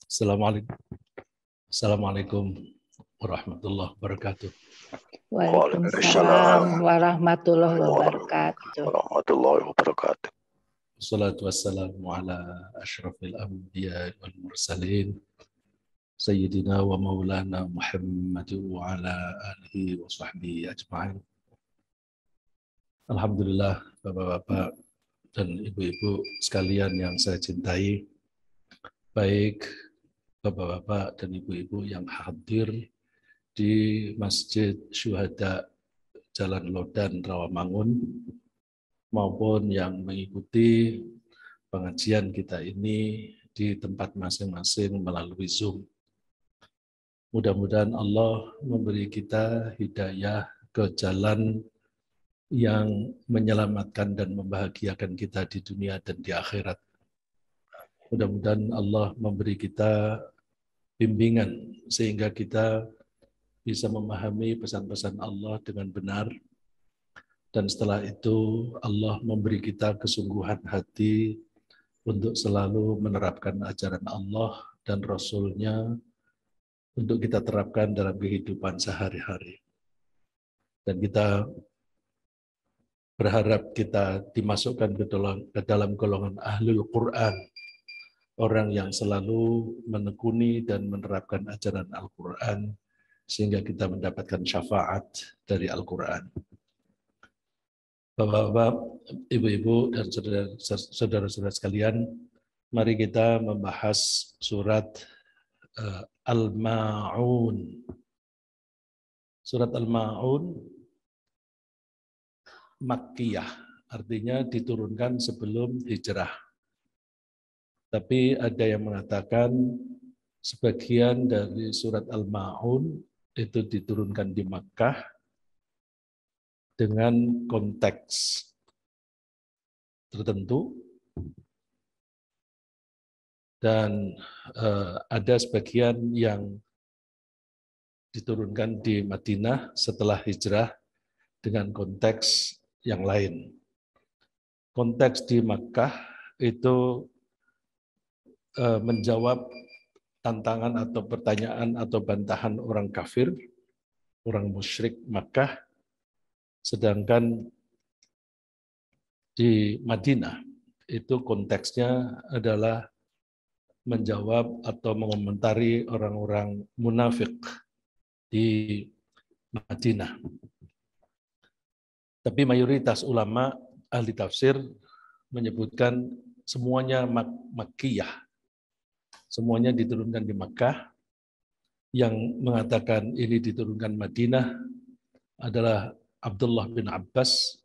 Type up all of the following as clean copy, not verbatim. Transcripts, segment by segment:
Assalamualaikum. Assalamualaikum warahmatullahi wabarakatuh. Waalaikumsalam warahmatullahi wabarakatuh. warahmatullahi wabarakatuh. Wassalatu wassalamu ala asyrafil anbiya wal mursalin Sayyidina wa maulana Muhammad wa ala alihi wa sahbihi ajma'in. Alhamdulillah, Bapak-bapak dan Ibu-ibu sekalian yang saya cintai, baik Bapak-bapak dan Ibu-ibu yang hadir di Masjid Syuhada Jalan Lodan Rawamangun maupun yang mengikuti pengajian kita ini di tempat masing-masing melalui Zoom. Mudah-mudahan Allah memberi kita hidayah ke jalan yang menyelamatkan dan membahagiakan kita di dunia dan di akhirat. Mudah-mudahan Allah memberi kita bimbingan sehingga kita bisa memahami pesan-pesan Allah dengan benar. Dan setelah itu Allah memberi kita kesungguhan hati untuk selalu menerapkan ajaran Allah dan Rasul-Nya untuk kita terapkan dalam kehidupan sehari-hari. Dan kita berharap kita dimasukkan ke dalam golongan Ahlul Quran, orang yang selalu menekuni dan menerapkan ajaran Al-Quran, sehingga kita mendapatkan syafaat dari Al-Quran. Bapak-bapak, ibu-ibu, dan saudara-saudara sekalian, mari kita membahas surat Al-Ma'un. Surat Al-Ma'un Makkiyah, artinya diturunkan sebelum hijrah. Tapi ada yang mengatakan sebagian dari surat Al-Ma'un itu diturunkan di Makkah dengan konteks tertentu, dan ada sebagian yang diturunkan di Madinah setelah hijrah dengan konteks yang lain. Konteks di Makkah itu menjawab tantangan atau pertanyaan atau bantahan orang kafir, orang musyrik Makkah, sedangkan di Madinah itu konteksnya adalah menjawab atau mengomentari orang-orang munafik di Madinah. Tapi mayoritas ulama ahli tafsir menyebutkan semuanya Makkiyah. Semuanya diturunkan di Makkah. Yang mengatakan ini diturunkan Madinah adalah Abdullah bin Abbas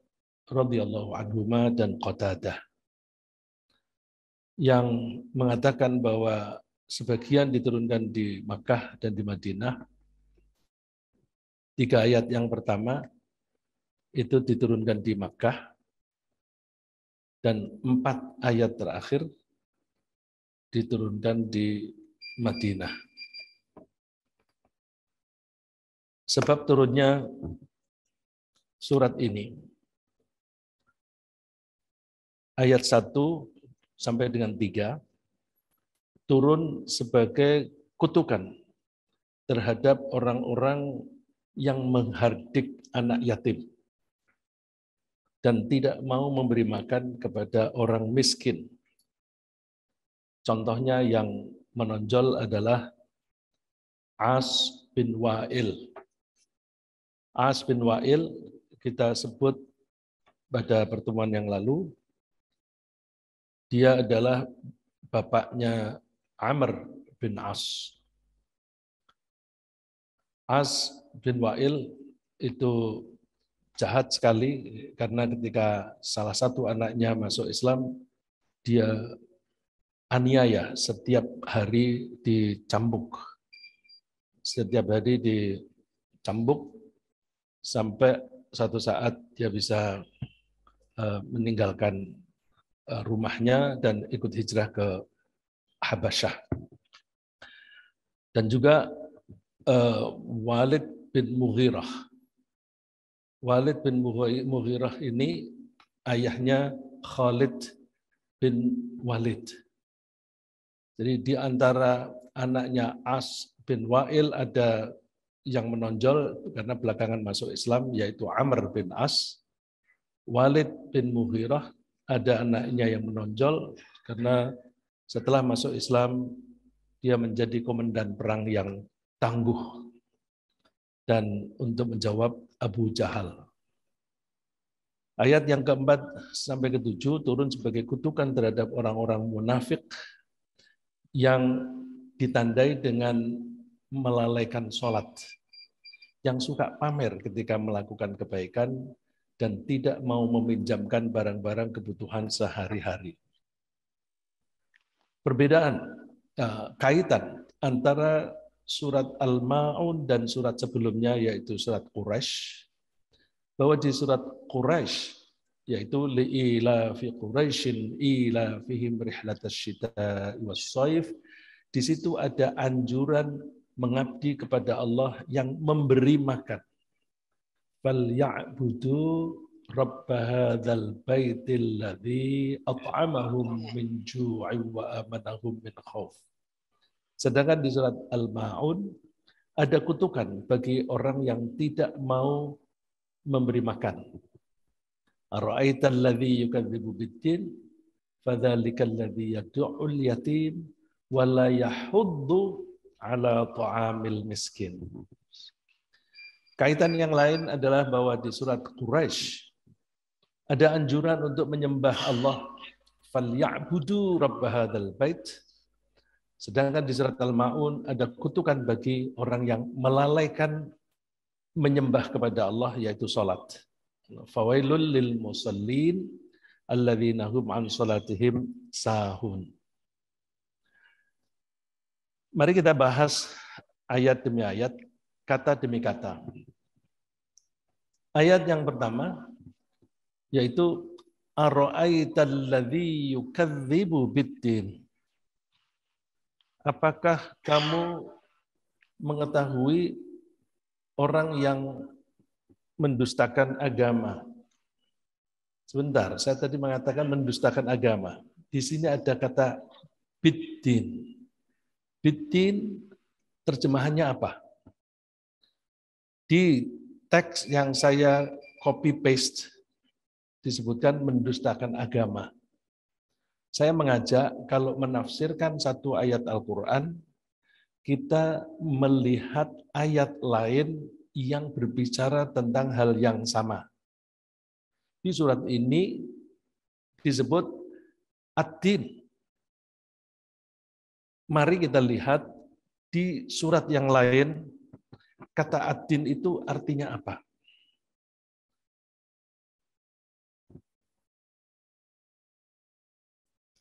radhiyallahu anhuma dan Qatadah. Yang mengatakan bahwa sebagian diturunkan di Makkah dan di Madinah. 3 ayat yang pertama itu diturunkan di Makkah, dan 4 ayat terakhir diturunkan di Madinah. Sebab turunnya surat ini, ayat 1 sampai dengan 3, turun sebagai kutukan terhadap orang-orang yang menghardik anak yatim dan tidak mau memberi makan kepada orang miskin. Contohnya yang menonjol adalah As bin Wa'il. As bin Wa'il kita sebut pada pertemuan yang lalu, dia adalah bapaknya Amr bin As. As bin Wa'il itu jahat sekali karena ketika salah satu anaknya masuk Islam, dia aniaya setiap hari dicambuk. Setiap hari dicambuk sampai satu saat dia bisa meninggalkan rumahnya dan ikut hijrah ke Habasyah. Dan juga Walid bin Mughirah. Walid bin Mughirah ini ayahnya Khalid bin Walid. Jadi di antara anaknya As bin Wa'il ada yang menonjol karena belakangan masuk Islam, yaitu Amr bin As. Walid bin Mughirah ada anaknya yang menonjol karena setelah masuk Islam dia menjadi komandan perang yang tangguh dan untuk menjawab Abu Jahal. Ayat yang keempat sampai ketujuh turun sebagai kutukan terhadap orang-orang munafik yang ditandai dengan melalaikan sholat, yang suka pamer ketika melakukan kebaikan dan tidak mau meminjamkan barang-barang kebutuhan sehari-hari. Perbedaan, kaitan antara surat Al-Ma'un dan surat sebelumnya yaitu surat Quraisy, bahwa di surat Quraisy yaitu li'ila fi Quraisyin ila fihim rihlatasy syita'i was-shaif, di situ ada anjuran mengabdi kepada Allah yang memberi makan. Fal ya'budu rabb hadzal baitil ladzi at'amahum min ju'in wa amanahum min khauf. Sedangkan di surat Al-Ma'un ada kutukan bagi orang yang tidak mau memberi makan. Ara'aital ladzi yukadzibu bid-din fadzalikal ladzi yad'ul yatim wa la yahuddu ala ta'amil miskin. Kaitan yang lain adalah bahwa di surat Quraisy ada anjuran untuk menyembah Allah, falyabudu rabb hadzal bait. Sedangkan di surat Al-Ma'un ada kutukan bagi orang yang melalaikan menyembah kepada Allah, yaitu salat. Fawailul lil musallin alladzina hum an salatihim sahun. Mari kita bahas ayat demi ayat, kata demi kata. Ayat yang pertama yaitu ara'aital ladzi yukadzibu bid-din. Apakah kamu mengetahui orang yang mendustakan agama? Sebentar, saya tadi mengatakan mendustakan agama. Di sini ada kata bid-din. Bid-din terjemahannya apa? Di teks yang saya copy paste disebutkan mendustakan agama. Saya mengajak kalau menafsirkan satu ayat Al-Quran, kita melihat ayat lain yang berbicara tentang hal yang sama. Di surat ini disebut ad-din. Mari kita lihat di surat yang lain, kata ad-din itu artinya apa?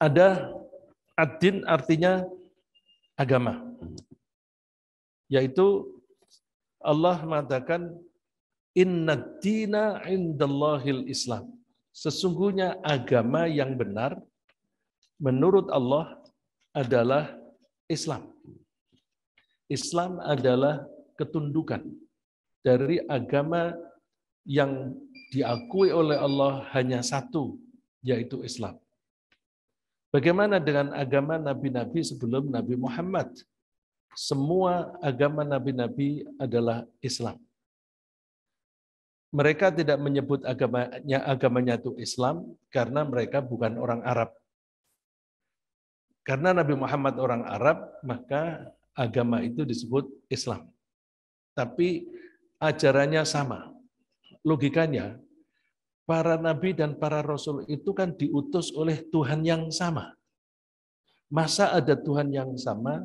Ada ad-din artinya agama. Yaitu Allah mengatakan innad dina indallahil Islam. Sesungguhnya agama yang benar menurut Allah adalah Islam. Islam adalah ketundukan dari agama yang diakui oleh Allah hanya satu, yaitu Islam. Bagaimana dengan agama nabi-nabi sebelum Nabi Muhammad? Semua agama nabi-nabi adalah Islam. Mereka tidak menyebut agamanya itu Islam karena mereka bukan orang Arab. Karena Nabi Muhammad orang Arab, maka agama itu disebut Islam. Tapi ajarannya sama. Logikanya, para nabi dan para rasul itu kan diutus oleh Tuhan yang sama. Masa ada Tuhan yang sama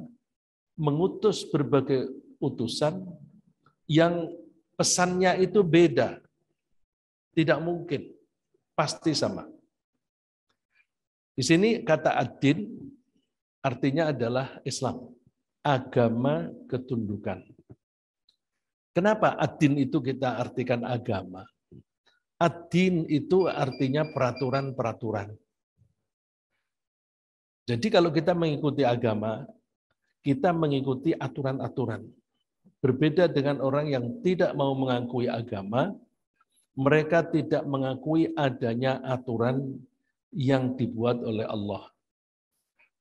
mengutus berbagai utusan yang pesannya itu beda? Tidak mungkin, pasti sama. Di sini kata ad-din artinya adalah Islam, agama ketundukan. Kenapa ad-din itu kita artikan agama? Ad-din itu artinya peraturan-peraturan. Jadi kalau kita mengikuti agama, kita mengikuti aturan-aturan. Berbeda dengan orang yang tidak mau mengakui agama, mereka tidak mengakui adanya aturan yang dibuat oleh Allah.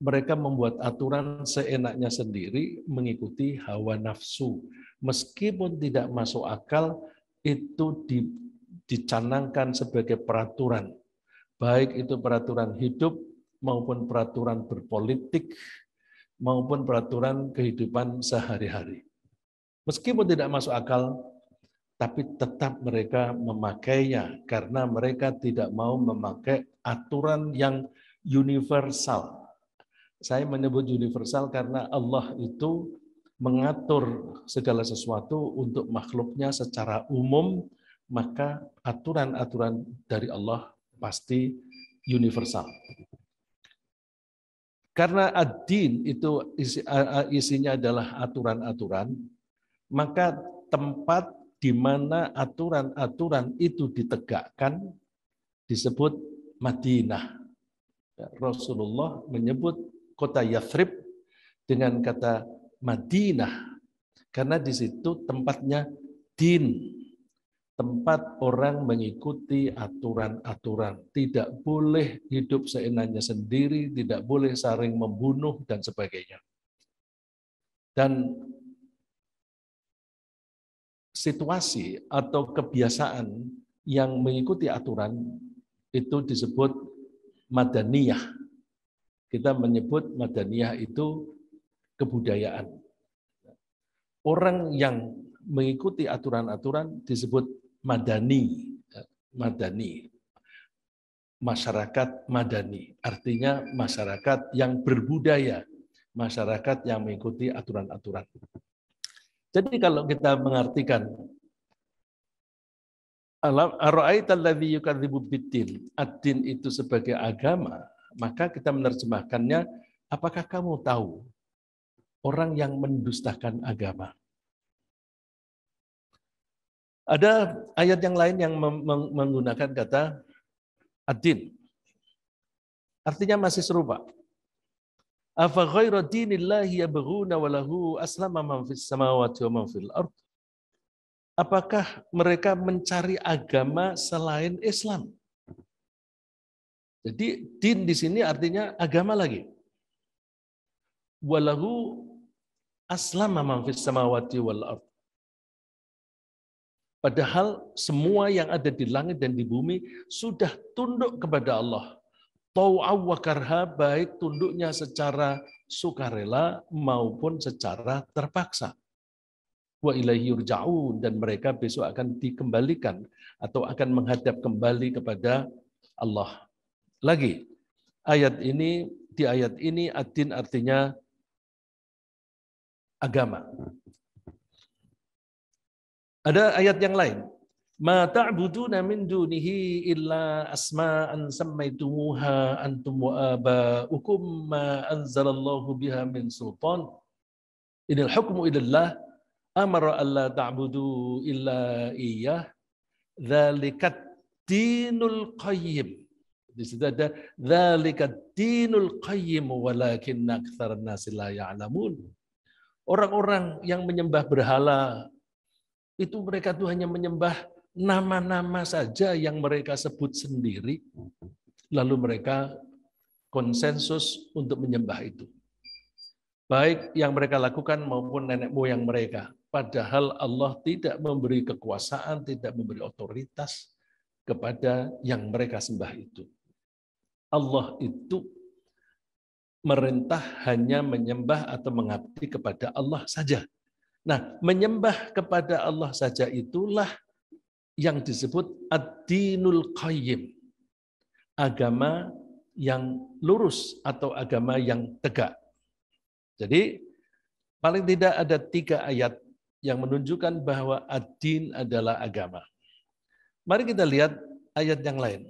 mereka membuat aturan seenaknya sendiri mengikuti hawa nafsu. Meskipun tidak masuk akal, itu dicanangkan sebagai peraturan. Baik itu peraturan hidup maupun peraturan berpolitik maupun peraturan kehidupan sehari-hari. Meskipun tidak masuk akal, tapi tetap mereka memakainya karena mereka tidak mau memakai aturan yang universal. Saya menyebut universal karena Allah itu mengatur segala sesuatu untuk makhluknya secara umum, maka aturan-aturan dari Allah pasti universal. Karena ad-din itu isinya adalah aturan-aturan, maka tempat di mana aturan-aturan itu ditegakkan disebut Madinah. Rasulullah menyebut kota Yathrib dengan kata Madinah karena di situ tempatnya din, tempat orang mengikuti aturan-aturan, tidak boleh hidup seenaknya sendiri, tidak boleh saling membunuh dan sebagainya. Dan situasi atau kebiasaan yang mengikuti aturan itu disebut madaniyah. Kita menyebut madaniyah itu kebudayaan. Orang yang mengikuti aturan-aturan disebut madani. Madani. Masyarakat madani. Artinya masyarakat yang berbudaya. Masyarakat yang mengikuti aturan-aturan. Jadi kalau kita mengartikan ara'aital ladzi yukadzibu bid-din, ad-din itu sebagai agama, maka kita menerjemahkannya, apakah kamu tahu orang yang mendustakan agama? Ada ayat yang lain yang menggunakan kata ad-din. Artinya masih serupa. Afa ghairu dinillahi yabghuna wa lahu aslama man fis samawati wa man fil ardh. Apakah mereka mencari agama selain Islam? Jadi din di sini artinya agama lagi. Wa lahu aslama man fis samawati wal ardh. Padahal semua yang ada di langit dan di bumi sudah tunduk kepada Allah. Tau'aw wa karha, baik tunduknya secara sukarela maupun secara terpaksa. Wa ilaihi yurja'un, dan mereka besok akan dikembalikan atau akan menghadap kembali kepada Allah. Lagi, di ayat ini ad-din artinya agama. Ada ayat yang lain. Ma ta'buduna min dunihi illa asma'an sammaitumuha antum wa aba'ukum ma anzalallahu biha min sultan. Inil hukmu illallah amara alla ta'budu illa iyyah dzalikat dinul qayyim. Di situ ada dzalikat dinul qayyim walakinna aktsarun nasi la ya'lamun. Orang-orang yang menyembah berhala itu mereka tuh hanya menyembah nama-nama saja yang mereka sebut sendiri, lalu mereka konsensus untuk menyembah itu. Baik yang mereka lakukan maupun nenek moyang mereka. Padahal Allah tidak memberi kekuasaan, tidak memberi otoritas kepada yang mereka sembah itu. Allah itu merintah hanya menyembah atau mengabdi kepada Allah saja. Nah, menyembah kepada Allah saja itulah yang disebut ad-dinul qayyim. Agama yang lurus atau agama yang tegak. Jadi, paling tidak ada 3 ayat yang menunjukkan bahwa ad-din adalah agama. Mari kita lihat ayat yang lain.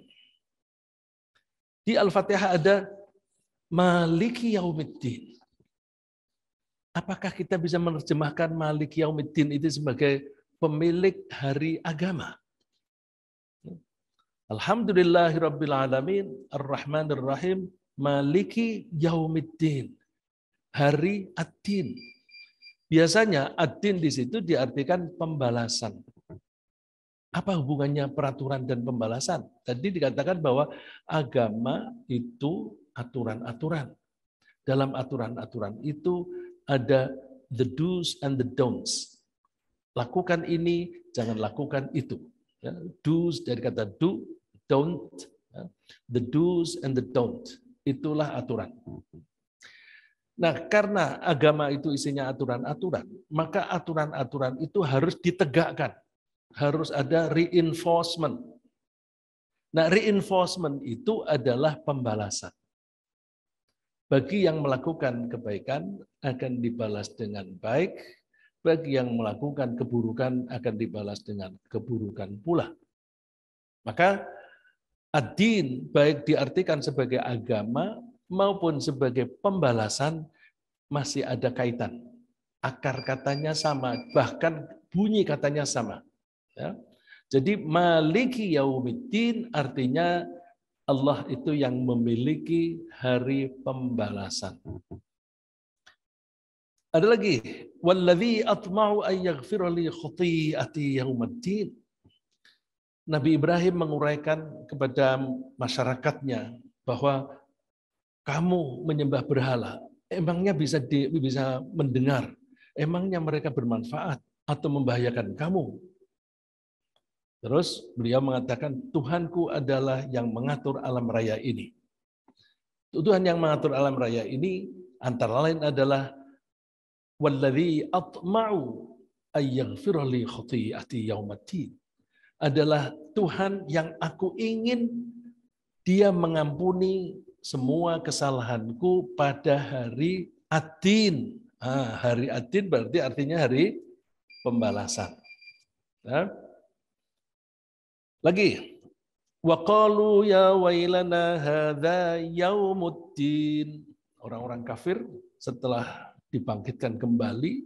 Di Al-Fatihah ada Maliki Yaumiddin. Apakah kita bisa menerjemahkan Maliki Yaumiddin itu sebagai pemilik hari agama? Alhamdulillahirrabbilalamin, ar-Rahmanir-Rahim, Maliki Yaumiddin. Hari ad-din. Biasanya ad-din di situ diartikan pembalasan. Apa hubungannya peraturan dan pembalasan? Tadi dikatakan bahwa agama itu aturan-aturan. Dalam aturan-aturan itu ada the do's and the don'ts. Lakukan ini, jangan lakukan itu. Ya, do's dari kata do, don't. Ya, the do's and the don't. Itulah aturan. Nah, karena agama itu isinya aturan-aturan, maka aturan-aturan itu harus ditegakkan. Harus ada reinforcement. Nah, reinforcement itu adalah pembalasan. Bagi yang melakukan kebaikan akan dibalas dengan baik, bagi yang melakukan keburukan akan dibalas dengan keburukan pula. Maka ad-din baik diartikan sebagai agama maupun sebagai pembalasan masih ada kaitan. Akar katanya sama, bahkan bunyi katanya sama. Ya. Jadi maliki yaumiddin artinya Allah itu yang memiliki hari pembalasan. Ada lagi, walladzi atma'u ay yaghfira li khati'ati yaumiddin. Nabi Ibrahim menguraikan kepada masyarakatnya bahwa kamu menyembah berhala, emangnya bisa mendengar? Emangnya mereka bermanfaat atau membahayakan kamu? Terus beliau mengatakan, Tuhanku adalah yang mengatur alam raya ini. Tuhan yang mengatur alam raya ini antara lain adalah walladzi atma'u ay yaghfira li khati'ati yaumiddin. Adalah Tuhan yang aku ingin Dia mengampuni semua kesalahanku pada hari ad-din. Hari ad-din berarti artinya hari pembalasan. Nah, lagi, wa qalu ya wailana hadza yaumuddin. Orang-orang kafir setelah dibangkitkan kembali,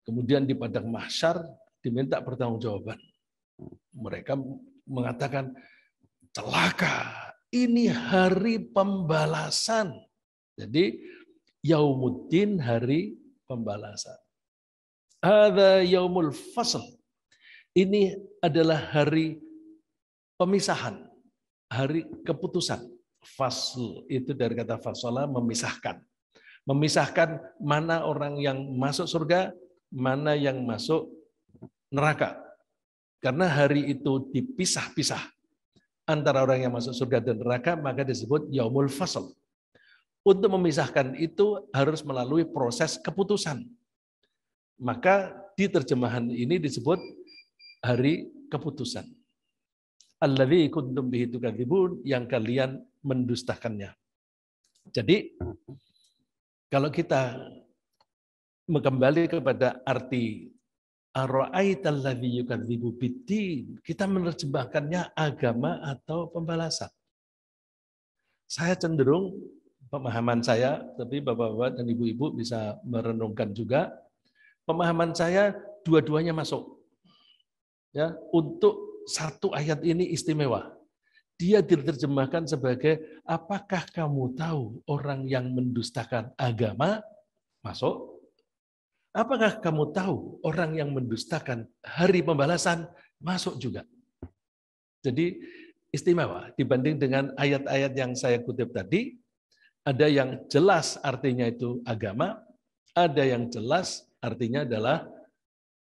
kemudian di padang mahsyar diminta pertanggungjawaban. Mereka mengatakan, celaka, ini hari pembalasan. Jadi, yaumuddin hari pembalasan. Hadza yaumul fasl. Ini adalah hari pemisahan, hari keputusan. Fasl itu dari kata fasala, memisahkan. Memisahkan mana orang yang masuk surga, mana yang masuk neraka. Karena hari itu dipisah-pisah antara orang yang masuk surga dan neraka, maka disebut yaumul fasl. Untuk memisahkan itu harus melalui proses keputusan. Maka di terjemahan ini disebut hari keputusan. Alladzi kuntum bihi tukadzibun, yang kalian mendustakannya. Jadi kalau kita kembali kepada arti ara'aital ladzi yukadzibu biddin, kita menerjemahkannya agama atau pembalasan. Saya cenderung, pemahaman saya, tapi bapak-bapak dan ibu-ibu bisa merenungkan juga, pemahaman saya dua-duanya masuk. Ya, untuk satu ayat ini istimewa. Dia diterjemahkan sebagai, apakah kamu tahu orang yang mendustakan agama? Masuk. Apakah kamu tahu orang yang mendustakan hari pembalasan? Masuk juga. Jadi istimewa dibanding dengan ayat-ayat yang saya kutip tadi. Ada yang jelas artinya itu agama, ada yang jelas artinya adalah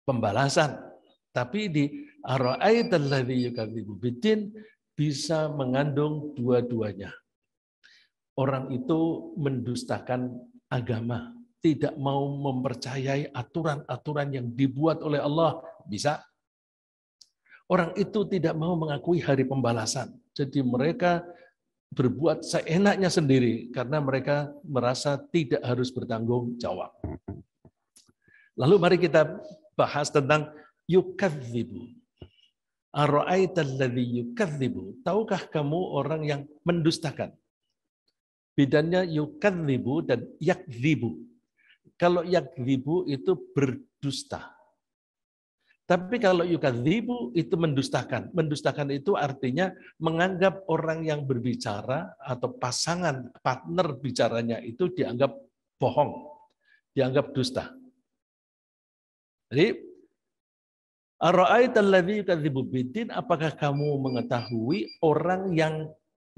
pembalasan. Tapi di ara'aital ladzi yukadzibu biddin bisa mengandung dua-duanya. Orang itu mendustakan agama, tidak mau mempercayai aturan-aturan yang dibuat oleh Allah, bisa. Orang itu tidak mau mengakui hari pembalasan. Jadi mereka berbuat seenaknya sendiri karena mereka merasa tidak harus bertanggung jawab. Lalu mari kita bahas tentang yukadzibu. Ara'aital ladzi yukadzibu. Tahukah kamu orang yang mendustakan? Bedanya yukadzibu dan yakdzibu. Kalau yakdzibu itu berdusta. Tapi kalau yukadzibu itu mendustakan. Mendustakan itu artinya menganggap orang yang berbicara atau pasangan, partner bicaranya itu dianggap bohong, dianggap dusta. Jadi, ara'aital ladzi yukadzibu biddin, apakah kamu mengetahui orang yang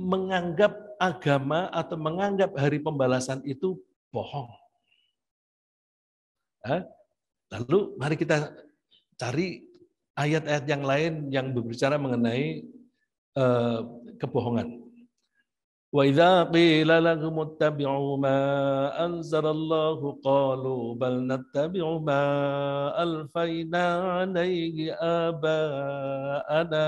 menganggap agama atau menganggap hari pembalasan itu bohong. Lalu mari kita cari ayat-ayat yang lain yang berbicara mengenai kebohongan. Wa idza qila lahum ittabi'u ma anzalallahu qalu bal nattabi'u ma alfayna 'alaihi aba'ana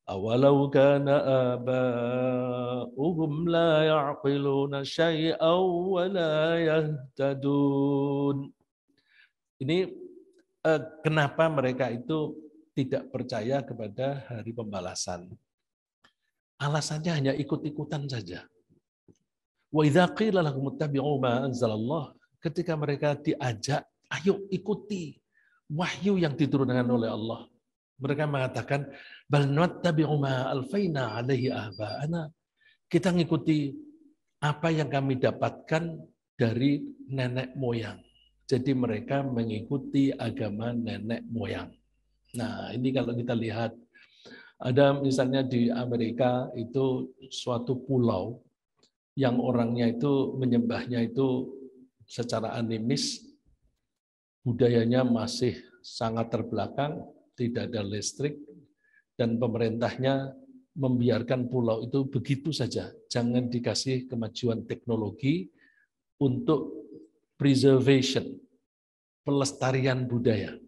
awalau kana aba'uhum la ya'qiluna syai'aw wa la yahtadun. Ini kenapa mereka itu tidak percaya kepada hari pembalasan. Alasannya hanya ikut-ikutan saja. Wa idza qila lahum ittabi'u ma anzalallah, ketika mereka diajak, ayo ikuti wahyu yang diturunkan oleh Allah. Mereka mengatakan, bal nattabi'u ma alfaina 'alaihi aba'ana. Kita ngikuti apa yang kami dapatkan dari nenek moyang. Jadi mereka mengikuti agama nenek moyang. Nah, ini kalau kita lihat, ada misalnya di Amerika itu suatu pulau yang orangnya itu menyembahnya itu secara animis, budayanya masih sangat terbelakang, tidak ada listrik, dan pemerintahnya membiarkan pulau itu begitu saja. Jangan dikasih kemajuan teknologi untuk preservation, pelestarian budaya.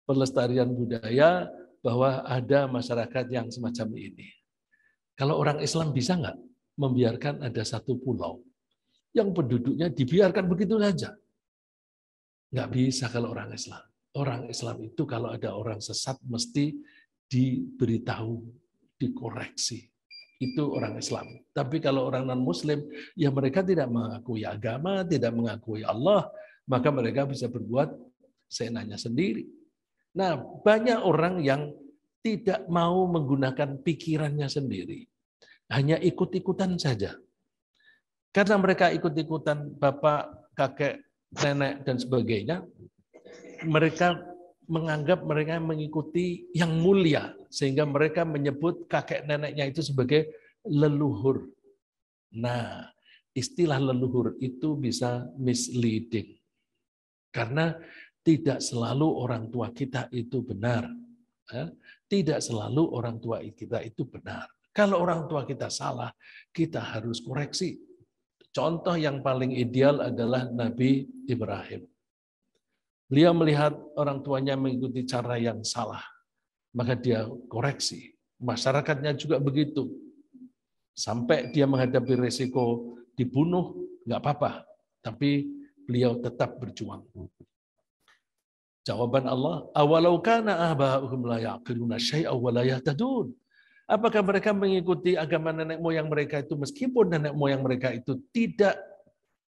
Pelestarian budaya bahwa ada masyarakat yang semacam ini. Kalau orang Islam bisa nggak membiarkan ada satu pulau yang penduduknya dibiarkan begitu saja? Nggak bisa kalau orang Islam. Orang Islam itu kalau ada orang sesat mesti diberitahu, dikoreksi. Itu orang Islam. Tapi kalau orang non-Muslim, ya mereka tidak mengakui agama, tidak mengakui Allah, maka mereka bisa berbuat seenaknya sendiri. Nah, banyak orang yang tidak mau menggunakan pikirannya sendiri. Hanya ikut-ikutan saja. Karena mereka ikut-ikutan bapak, kakek, nenek, dan sebagainya, mereka menganggap mereka mengikuti yang mulia, sehingga mereka menyebut kakek neneknya itu sebagai leluhur. Nah, istilah leluhur itu bisa misleading. Karena tidak selalu orang tua kita itu benar. Tidak selalu orang tua kita itu benar. Kalau orang tua kita salah, kita harus koreksi. Contoh yang paling ideal adalah Nabi Ibrahim. Beliau melihat orang tuanya mengikuti cara yang salah, maka dia koreksi. Masyarakatnya juga begitu. Sampai dia menghadapi risiko dibunuh, nggak apa-apa. Tapi beliau tetap berjuang. Jawaban Allah, awalau kana aba'uhum la ya'qiluna syai'aw wa la yahtadun. Apakah mereka mengikuti agama nenek moyang mereka itu meskipun nenek moyang mereka itu tidak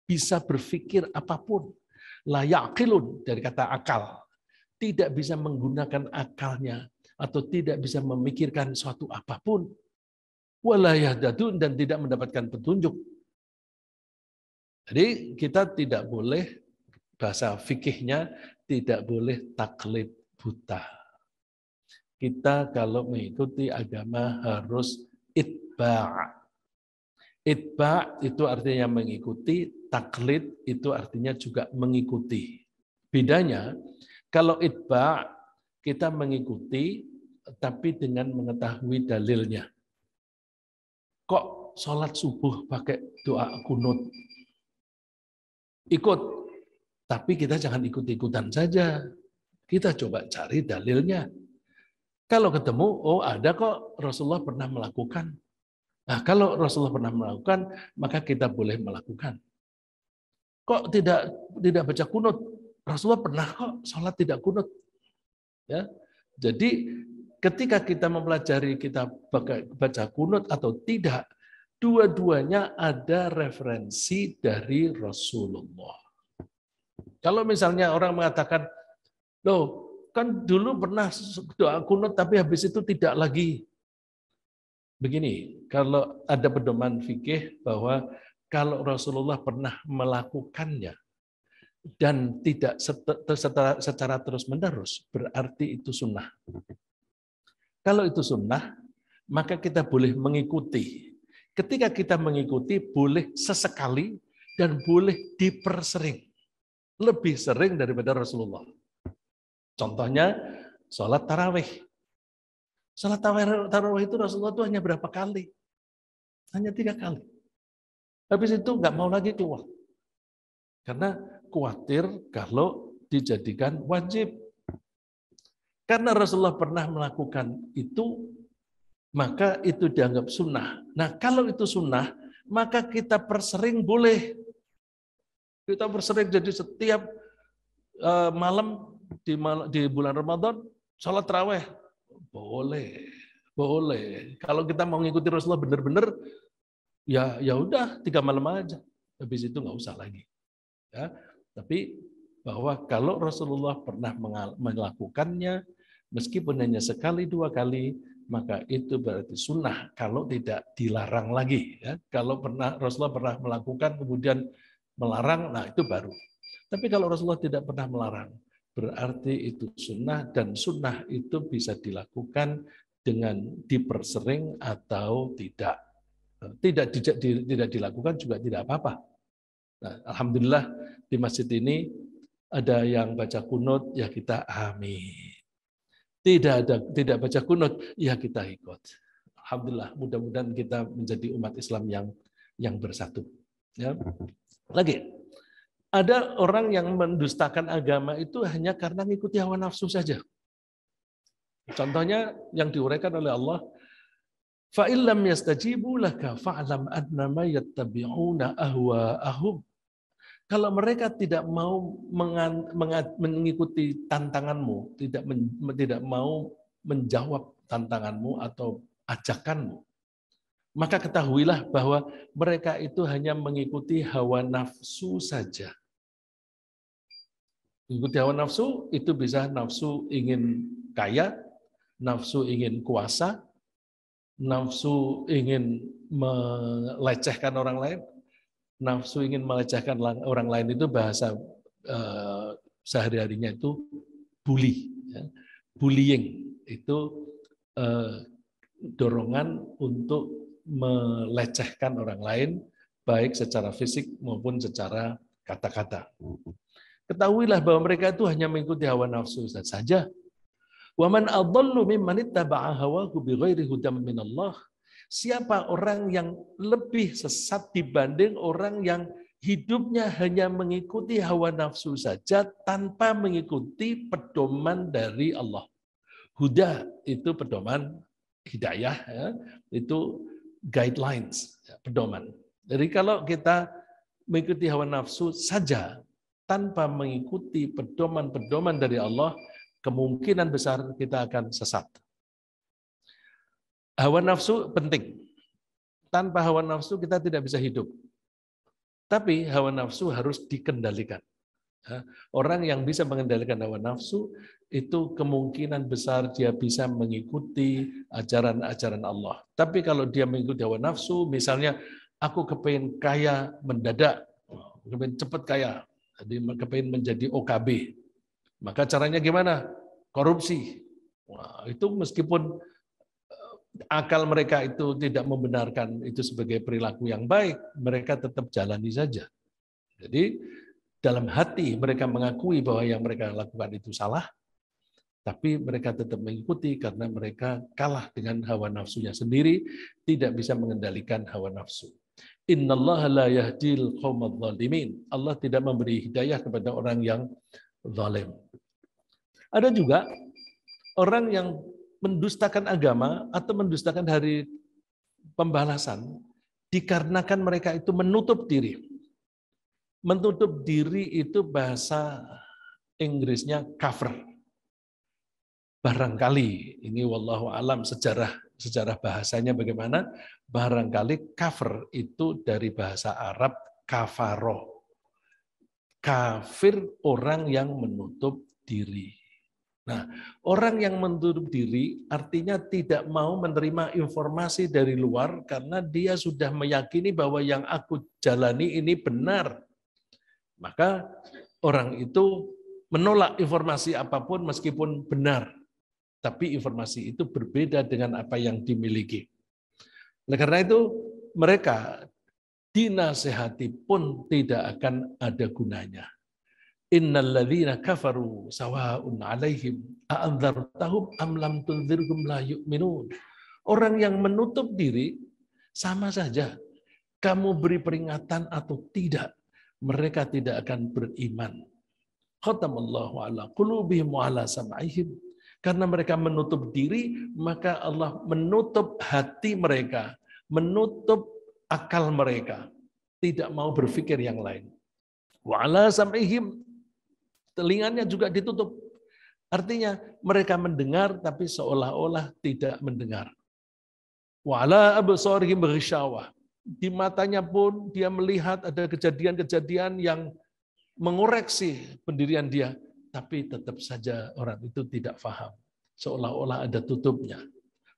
bisa berpikir apapun. La ya'qilun dari kata akal. Tidak bisa menggunakan akalnya atau tidak bisa memikirkan suatu apapun. Wa la yahtadun dan tidak mendapatkan petunjuk. Jadi kita tidak boleh, bahasa fikihnya, tidak boleh taklid buta. Kita kalau mengikuti agama harus itba'. Itba' itu artinya mengikuti, taklid itu artinya juga mengikuti. Bedanya, kalau itba' kita mengikuti tapi dengan mengetahui dalilnya. Kok sholat subuh pakai doa kunut? Ikut. Tapi kita jangan ikut-ikutan saja. Kita coba cari dalilnya. Kalau ketemu, oh ada kok Rasulullah pernah melakukan. Nah, kalau Rasulullah pernah melakukan, maka kita boleh melakukan. Kok tidak baca kunut? Rasulullah pernah kok sholat tidak kunut. Ya, jadi ketika kita mempelajari kita baca kunut atau tidak, dua-duanya ada referensi dari Rasulullah. Kalau misalnya orang mengatakan, loh, kan dulu pernah doa kunut tapi habis itu tidak lagi. Begini, kalau ada pedoman fikih bahwa kalau Rasulullah pernah melakukannya dan tidak secara terus-menerus, berarti itu sunnah. Kalau itu sunnah, maka kita boleh mengikuti. Ketika kita mengikuti, boleh sesekali dan boleh dipersering. Lebih sering daripada Rasulullah. Contohnya, sholat tarawih. Sholat tarawih itu Rasulullah itu hanya berapa kali? Hanya 3 kali. Habis itu nggak mau lagi keluar. Karena khawatir kalau dijadikan wajib. Karena Rasulullah pernah melakukan itu, maka itu dianggap sunnah. Nah, kalau itu sunnah, maka kita persering boleh. Kita persering, jadi setiap malam di bulan Ramadan, sholat tarawih. Boleh, boleh. Kalau kita mau ngikuti Rasulullah benar-benar, ya udah 3 malam aja. Habis itu nggak usah lagi. Ya, tapi bahwa kalau Rasulullah pernah melakukannya, meskipun hanya sekali 2 kali, maka itu berarti sunnah kalau tidak dilarang lagi. Ya. Kalau Rasulullah pernah melakukan kemudian melarang, nah itu baru. Tapi kalau Rasulullah tidak pernah melarang, berarti itu sunnah, dan sunnah itu bisa dilakukan dengan dipersering atau tidak. Tidak dilakukan juga tidak apa-apa. Nah, alhamdulillah di masjid ini ada yang baca kunut, ya kita amin. Tidak baca kunut, ya kita ikut. Alhamdulillah, mudah-mudahan kita menjadi umat Islam yang bersatu. Ya. Lagi, ada orang yang mendustakan agama itu hanya karena mengikuti hawa nafsu saja. Contohnya yang diuraikan oleh Allah, fa illam yastajibu laka fa'lam annama yattabi'una ahwa'ahum. Kalau mereka tidak mau mengikuti tantanganmu, tidak mau menjawab tantanganmu atau ajakanmu, maka ketahuilah bahwa mereka itu hanya mengikuti hawa nafsu saja. Mengikuti hawa nafsu itu bisa nafsu ingin kaya, nafsu ingin kuasa, nafsu ingin melecehkan orang lain. Nafsu ingin melecehkan orang lain itu bahasa sehari-harinya itu bully. Ya. Bullying itu dorongan untuk melecehkan orang lain, baik secara fisik maupun secara kata-kata. Ketahuilah bahwa mereka itu hanya mengikuti hawa nafsu saja. Wa man adallu mimman ittaba'a hawahu bighairi hudam minallah. Siapa orang yang lebih sesat dibanding orang yang hidupnya hanya mengikuti hawa nafsu saja tanpa mengikuti pedoman dari Allah. Huda itu pedoman hidayah, ya, itu guidelines, ya, pedoman. Jadi kalau kita mengikuti hawa nafsu saja tanpa mengikuti pedoman-pedoman dari Allah, kemungkinan besar kita akan sesat. Hawa nafsu penting. Tanpa hawa nafsu kita tidak bisa hidup. Tapi hawa nafsu harus dikendalikan. Orang yang bisa mengendalikan hawa nafsu itu kemungkinan besar dia bisa mengikuti ajaran-ajaran Allah. Tapi kalau dia mengikuti hawa nafsu, misalnya aku kepingin kaya mendadak, kepingin cepat kaya, jadi kepingin menjadi OKB, maka caranya gimana? Korupsi. Wah, itu meskipun akal mereka itu tidak membenarkan itu sebagai perilaku yang baik, mereka tetap jalani saja. Jadi dalam hati mereka mengakui bahwa yang mereka lakukan itu salah, tapi mereka tetap mengikuti karena mereka kalah dengan hawa nafsunya sendiri, tidak bisa mengendalikan hawa nafsu. Innallaha la yahdil qaumadz zalimin. Allah tidak memberi hidayah kepada orang yang zalim. Ada juga orang yang mendustakan agama atau mendustakan hari pembalasan dikarenakan mereka itu menutup diri. Menutup diri itu bahasa Inggrisnya cover. Barangkali, ini wallahu alam sejarah bahasanya bagaimana, barangkali cover itu dari bahasa Arab kafaro. Kafir orang yang menutup diri. Nah, orang yang menutup diri artinya tidak mau menerima informasi dari luar karena dia sudah meyakini bahwa yang aku jalani ini benar. Maka orang itu menolak informasi apapun meskipun benar. tapi informasi itu berbeda dengan apa yang dimiliki. Oleh karena itu, mereka dinasehati pun tidak akan ada gunanya. Innal ladzina kafaru sawa'un 'alaihim a'andzartahum am lam tunzirhum la yu'minun. Orang yang menutup diri sama saja. Kamu beri peringatan atau tidak, mereka tidak akan beriman. Khatamallahu ala qulubihim wa ala sam'ihim. Karena mereka menutup diri, maka Allah menutup hati mereka, menutup akal mereka, tidak mau berpikir yang lain. Wa ala sam'ihim, telinganya juga ditutup. Artinya mereka mendengar tapi seolah-olah tidak mendengar. Wa ala absarihim ghisyawah. Di matanya pun dia melihat ada kejadian-kejadian yang mengoreksi pendirian dia, tapi tetap saja orang itu tidak paham. Seolah-olah ada tutupnya.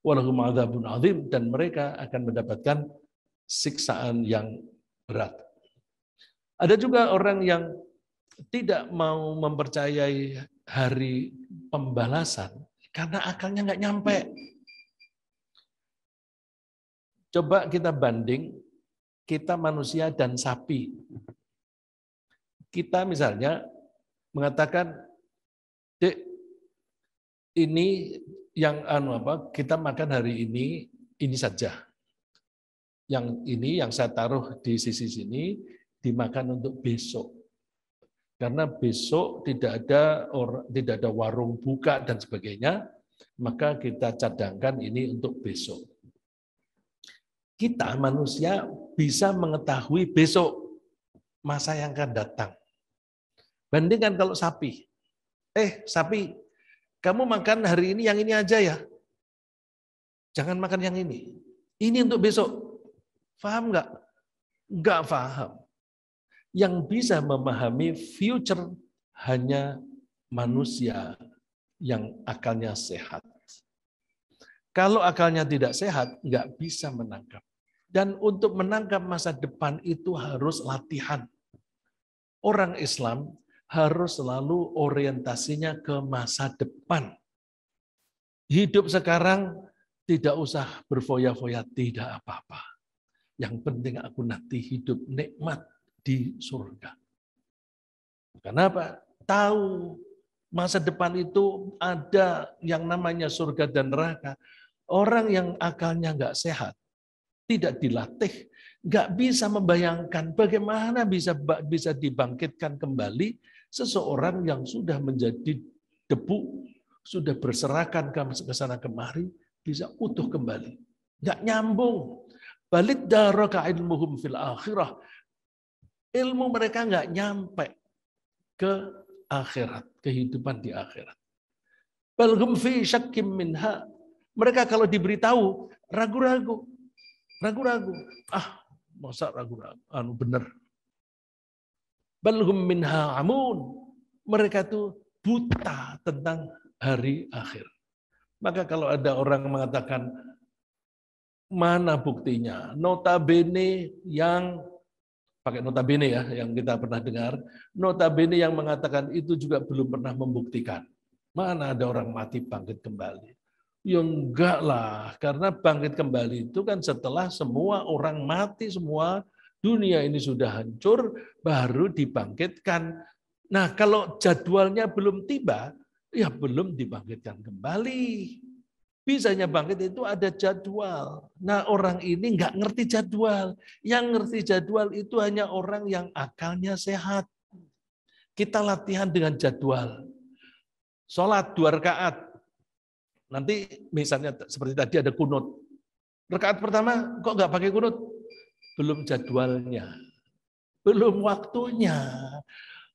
Walahum adzabun adzim, dan mereka akan mendapatkan siksaan yang berat. Ada juga orang yang tidak mau mempercayai hari pembalasan karena akalnya nggak nyampe. Coba kita banding, kita manusia dan sapi. Kita misalnya mengatakan, Dek, ini yang kita makan hari ini saja. Yang ini yang saya taruh di sisi sini dimakan untuk besok. Karena besok tidak ada warung buka dan sebagainya, maka kita cadangkan ini untuk besok. Kita manusia bisa mengetahui besok masa yang akan datang. Bandingkan kalau sapi. Sapi, kamu makan hari ini yang ini aja ya. Jangan makan yang ini. Ini untuk besok. Paham nggak? Nggak paham. Yang bisa memahami future hanya manusia yang akalnya sehat. Kalau akalnya tidak sehat, nggak bisa menangkap. Dan untuk menangkap masa depan itu harus latihan. Orang Islam harus selalu orientasinya ke masa depan. Hidup sekarang tidak usah berfoya-foya, tidak apa-apa. Yang penting aku nanti hidup nikmat di surga. Kenapa? Tahu masa depan itu ada yang namanya surga dan neraka. Orang yang akalnya nggak sehat, tidak dilatih, nggak bisa membayangkan bagaimana bisa dibangkitkan kembali seseorang yang sudah menjadi debu, sudah berserakan ke sana kemari, bisa utuh kembali. Nggak nyambung. Balik daraka ilmuhum fil akhirah. Ilmu mereka nggak nyampe ke akhirat, kehidupan di akhirat. Balhum fi syakkim minha. Mereka kalau diberitahu ragu-ragu. Masa ragu-ragu? Benar. Balhum minha amun. Mereka itu buta tentang hari akhir. Maka kalau ada orang mengatakan, mana buktinya? Notabene yang pakai notabene ya, yang kita pernah dengar, notabene yang mengatakan itu juga belum pernah membuktikan. Mana ada orang mati bangkit kembali? Ya enggak lah, karena bangkit kembali itu kan setelah semua orang mati, semua dunia ini sudah hancur, baru dibangkitkan. Nah, kalau jadwalnya belum tiba, ya belum dibangkitkan kembali. Bisanya bangkit itu ada jadwal. Nah, orang ini nggak ngerti jadwal. Yang ngerti jadwal itu hanya orang yang akalnya sehat. Kita latihan dengan jadwal. Sholat 2 rakaat. Nanti misalnya seperti tadi ada kunut. Rakaat pertama kok nggak pakai kunut? Belum jadwalnya. Belum waktunya.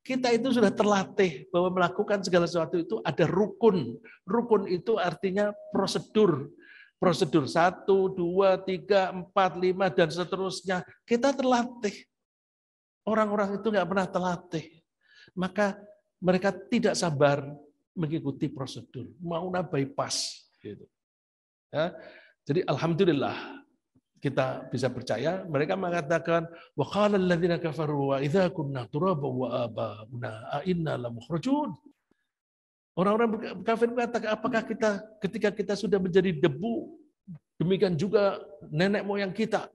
Kita itu sudah terlatih bahwa melakukan segala sesuatu itu ada rukun. Rukun itu artinya prosedur. Prosedur 1, 2, 3, 4, 5, dan seterusnya. Kita terlatih. Orang-orang itu nggak pernah terlatih. Maka mereka tidak sabar mengikuti prosedur. Maunya bypass. Gitu. Ya. Jadi alhamdulillah kita bisa percaya, mereka mengatakan wa qala alladziina kafaru wa idza kunna turaban wa abauna a inna lamukhrajun. Orang-orang kafir mengatakan, apakah kita ketika kita sudah menjadi debu, demikian juga nenek moyang kita,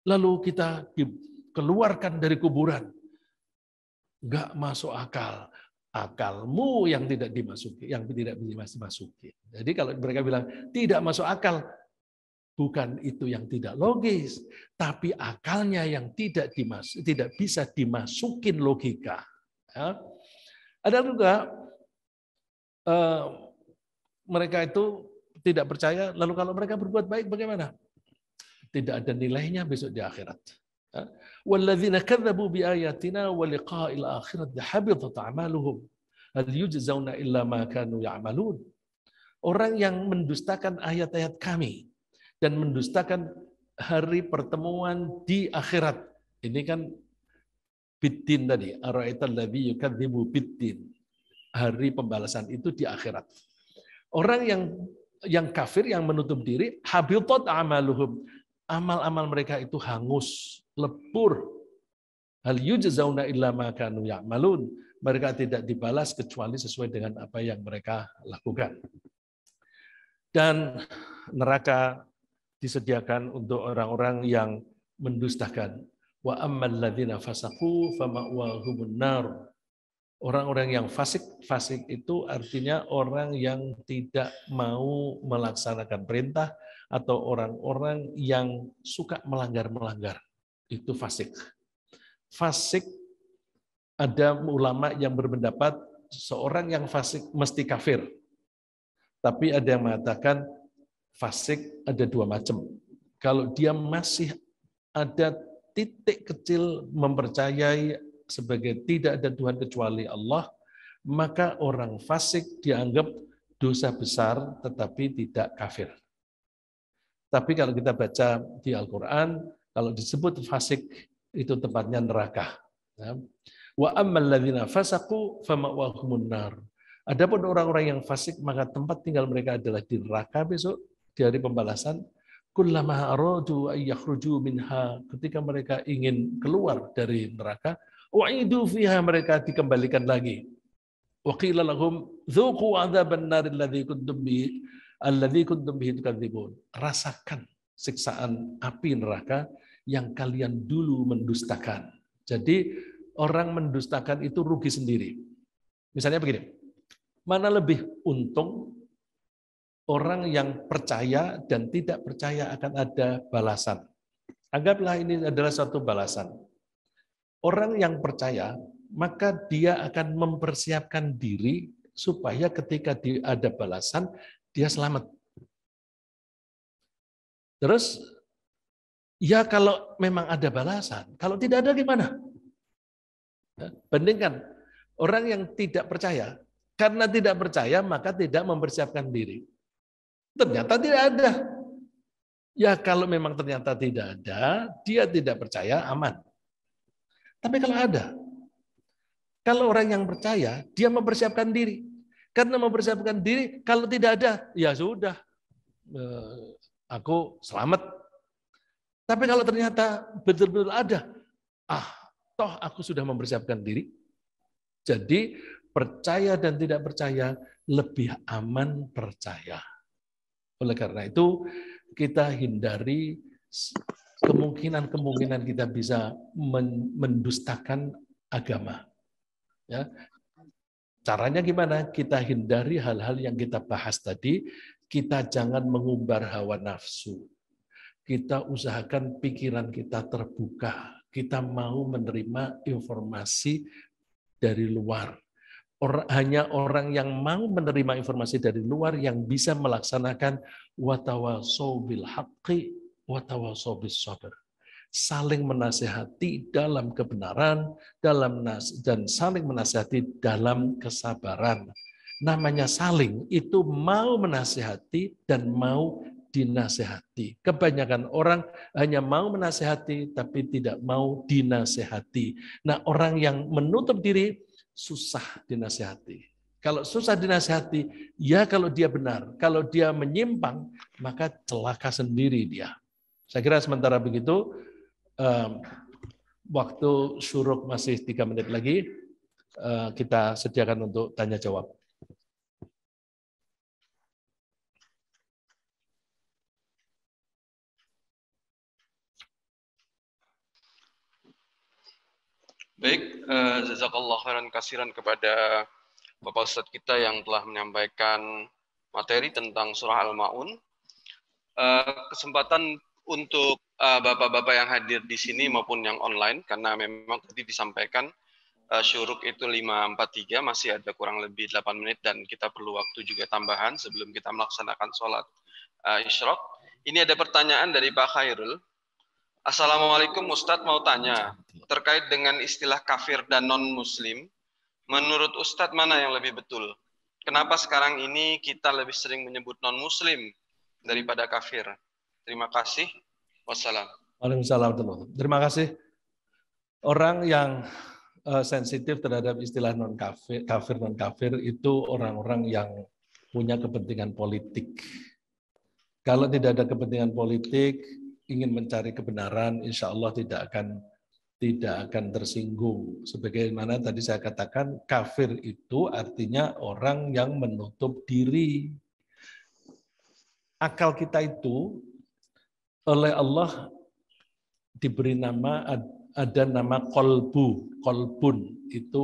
lalu kita dikeluarkan dari kuburan? Enggak masuk akal. Akalmu yang tidak dimasuki, yang tidak dimasuki. Jadi kalau mereka bilang tidak masuk akal, bukan itu yang tidak logis, tapi akalnya yang tidak bisa dimasukin logika. Ya. Ada juga mereka itu tidak percaya, lalu kalau mereka berbuat baik bagaimana? Tidak ada nilainya besok di akhirat. Walladzina kadzabu biayatina wa liqa'il akhirati habitat a'maluhum hal yujzauna illa ma kanu ya'malun. Orang yang mendustakan ayat-ayat kami dan mendustakan hari pertemuan di akhirat. Ini kan biddin tadi, ara'aital ladzi yukadzibu biddin. Hari pembalasan itu di akhirat. Orang yang kafir, yang menutup diri, habitat amaluhum. Amal-amal mereka itu hangus, lebur. Hal yujzauna illa ma kanu ya'malun. Mereka tidak dibalas kecuali sesuai dengan apa yang mereka lakukan. Dan neraka disediakan untuk orang-orang yang mendustakan. Wa ammal ladzina fasaqu fama'wahumun nar. Orang-orang yang fasik itu artinya orang yang tidak mau melaksanakan perintah atau orang-orang yang suka melanggar-melanggar. Itu fasik. Fasik, ada ulama yang berpendapat seorang yang fasik mesti kafir. Tapi ada yang mengatakan fasik ada dua macam. Kalau dia masih ada titik kecil mempercayai sebagai tidak ada Tuhan kecuali Allah, maka orang fasik dianggap dosa besar tetapi tidak kafir. Tapi kalau kita baca di Al-Quran, kalau disebut fasik itu tempatnya neraka. Wa ammal ladzina fasaqu fama'wahumun nar. Adapun orang-orang yang fasik maka tempat tinggal mereka adalah di neraka besok di hari pembalasan. Kullama aradu ay yakhruju minha, ketika mereka ingin keluar dari neraka, wa'idu fiha, mereka dikembalikan lagi. Wa qila lahum dzuqu 'adzaban nar alladzi kuntum bihi tukadzibun. Rasakan siksaan api neraka yang kalian dulu mendustakan. Jadi orang mendustakan itu rugi sendiri. Misalnya begini, mana lebih untung orang yang percaya dan tidak percaya akan ada balasan? Anggaplah ini adalah suatu balasan. Orang yang percaya, maka dia akan mempersiapkan diri supaya ketika ada balasan, dia selamat. Terus, ya kalau memang ada balasan, kalau tidak ada gimana? Bandingkan, orang yang tidak percaya, karena tidak percaya maka tidak mempersiapkan diri. Ternyata tidak ada. Ya kalau memang ternyata tidak ada, dia tidak percaya, aman. Tapi kalau orang yang percaya, dia mempersiapkan diri. Karena mempersiapkan diri, kalau tidak ada, ya sudah, aku selamat. Tapi kalau ternyata betul-betul ada, toh aku sudah mempersiapkan diri. Jadi percaya dan tidak percaya, lebih aman percaya. Oleh karena itu, kita hindari kemungkinan kita bisa mendustakan agama. Ya. Caranya gimana? Kita hindari hal-hal yang kita bahas tadi. Kita jangan mengumbar hawa nafsu. Kita usahakan pikiran kita terbuka. Kita mau menerima informasi dari luar. Hanya orang yang mau menerima informasi dari luar yang bisa melaksanakan watawasau bil haqqi watawasau bis sabr. Saling menasihati dalam kebenaran, dan saling menasihati dalam kesabaran. Namanya saling, itu mau menasihati dan mau dinasihati. Kebanyakan orang hanya mau menasihati tapi tidak mau dinasihati. Nah, orang yang menutup diri susah dinasihati. Kalau susah dinasihati, ya kalau dia benar. Kalau dia menyimpang, maka celaka sendiri dia. Saya kira sementara begitu, waktu syuruk masih 3 menit lagi, kita sediakan untuk tanya jawab. Baik, jazakallah khairan kasiran kepada Bapak Ustadz kita yang telah menyampaikan materi tentang surah Al-Ma'un. Kesempatan untuk bapak-bapak yang hadir di sini maupun yang online, karena memang tadi disampaikan syuruk itu 5:43, masih ada kurang lebih 8 menit dan kita perlu waktu juga tambahan sebelum kita melaksanakan sholat isyraq. Ini ada pertanyaan dari Pak Khairul. Assalamualaikum Ustadz, mau tanya terkait dengan istilah kafir dan non-muslim. Menurut Ustadz mana yang lebih betul? Kenapa sekarang ini kita lebih sering menyebut non-muslim daripada kafir? Terima kasih. Wassalam. Waalaikumsalam. Terima kasih. Orang yang sensitif terhadap istilah non-kafir, kafir non-kafir itu orang-orang yang punya kepentingan politik. Kalau tidak ada kepentingan politik, ingin mencari kebenaran, insya Allah tidak akan tersinggung. Sebagaimana tadi saya katakan, kafir itu artinya orang yang menutup diri. Akal kita itu oleh Allah diberi nama, ada nama kolbun, itu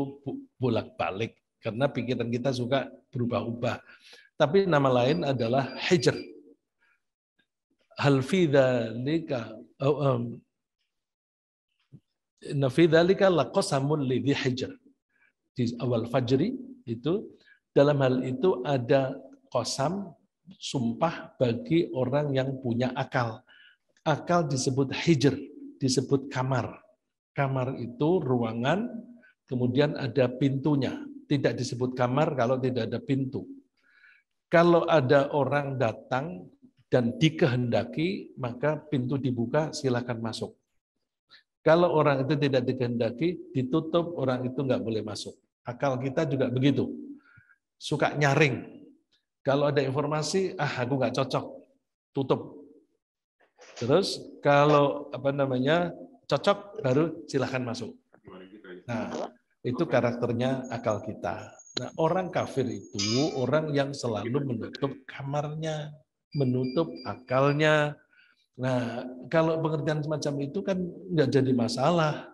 bolak-balik. Karena pikiran kita suka berubah-ubah. Tapi nama lain adalah hijr. Hal fi dzalika inna fi dzalika laqasamun lidzi hijr. Di awal fajri itu, dalam hal itu ada qasam, sumpah bagi orang yang punya akal. Akal disebut hijr, disebut kamar. Kamar itu ruangan, kemudian ada pintunya. Tidak disebut kamar kalau tidak ada pintu. Kalau ada orang datang dan dikehendaki, maka pintu dibuka, silakan masuk. Kalau orang itu tidak dikehendaki, ditutup, orang itu nggak boleh masuk. Akal kita juga begitu. Suka nyaring. Kalau ada informasi, aku nggak cocok, tutup. Terus kalau cocok, baru silakan masuk. Nah, itu karakternya akal kita. Nah, orang kafir itu orang yang selalu menutup kamarnya, menutup akalnya. Nah, kalau pengertian semacam itu kan nggak jadi masalah.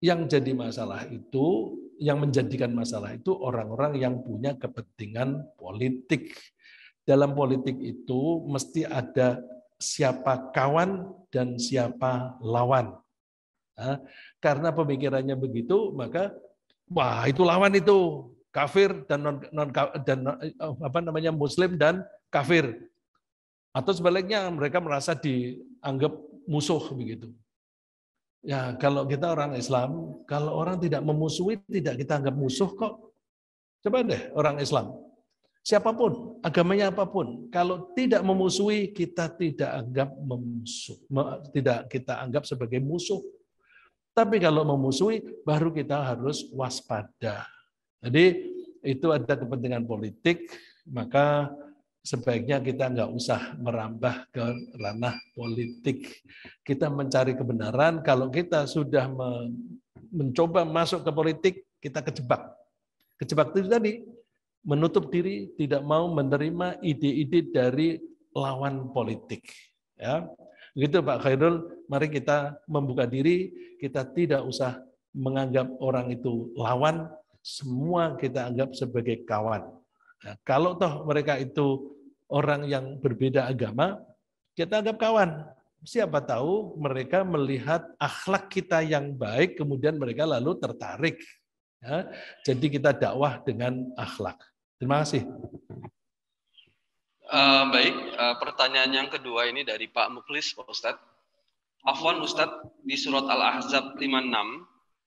Yang jadi masalah itu, yang menjadikan masalah itu orang-orang yang punya kepentingan politik. Dalam politik itu mesti ada siapa kawan dan siapa lawan. Nah, karena pemikirannya begitu, maka wah itu lawan itu, kafir dan muslim dan kafir. Atau sebaliknya mereka merasa dianggap musuh begitu. Ya, kalau kita orang Islam, kalau orang tidak memusuhi, tidak kita anggap musuh kok. Coba deh orang Islam. Siapapun, agamanya apapun, kalau tidak memusuhi, kita tidak anggap tidak kita anggap sebagai musuh. Tapi kalau memusuhi, baru kita harus waspada. Jadi itu ada kepentingan politik, maka sebaiknya kita nggak usah merambah ke ranah politik. Kita mencari kebenaran, kalau kita sudah mencoba masuk ke politik, kita kejebak. Kejebak itu tadi, menutup diri, tidak mau menerima ide-ide dari lawan politik. Ya, begitu Pak Khairul. Mari kita membuka diri, kita tidak usah menganggap orang itu lawan, semua kita anggap sebagai kawan. Nah, kalau toh mereka itu orang yang berbeda agama, kita anggap kawan. Siapa tahu mereka melihat akhlak kita yang baik, kemudian mereka lalu tertarik. Ya, jadi kita dakwah dengan akhlak. Terima kasih. Baik, pertanyaan yang kedua ini dari Pak Muklis, Pak Ustadz. Afwan Ustadz, di surat Al-Ahzab 56,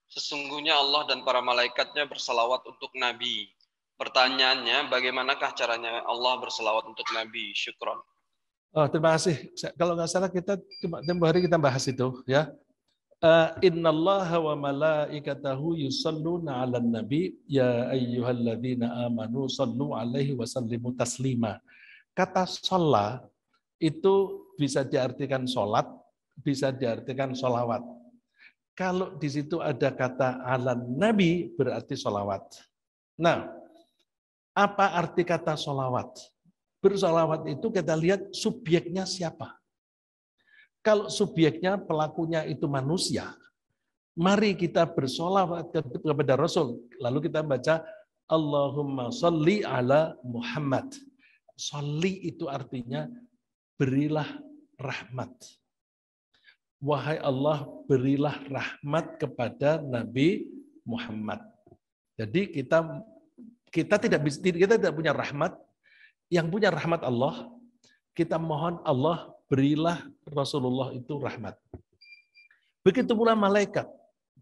sesungguhnya Allah dan para malaikatnya bersalawat untuk Nabi. Pertanyaannya, bagaimanakah caranya Allah bersalawat untuk Nabi? Syukron. Oh, terima kasih. Kalau nggak salah kita tempoh hari kita bahas itu, ya. Innallaha wa malaikatahu yusalluna 'alan nabi ya ayyuhalladzina amanu sallu 'alaihi wa sallimu taslima. Kata shalla itu bisa diartikan sholat, bisa diartikan sholawat. Kalau di situ ada kata 'alan nabi berarti sholawat. Nah, apa arti kata sholawat? Bersolawat itu kita lihat subjeknya siapa. Kalau subjeknya pelakunya itu manusia, mari kita bersolawat kepada Rasul. Lalu kita baca Allahumma sholli ala Muhammad. Sholli itu artinya berilah rahmat. Wahai Allah, berilah rahmat kepada Nabi Muhammad. Jadi kita tidak punya rahmat, yang punya rahmat Allah. Kita mohon Allah berilah Rasulullah itu rahmat. Begitu pula malaikat.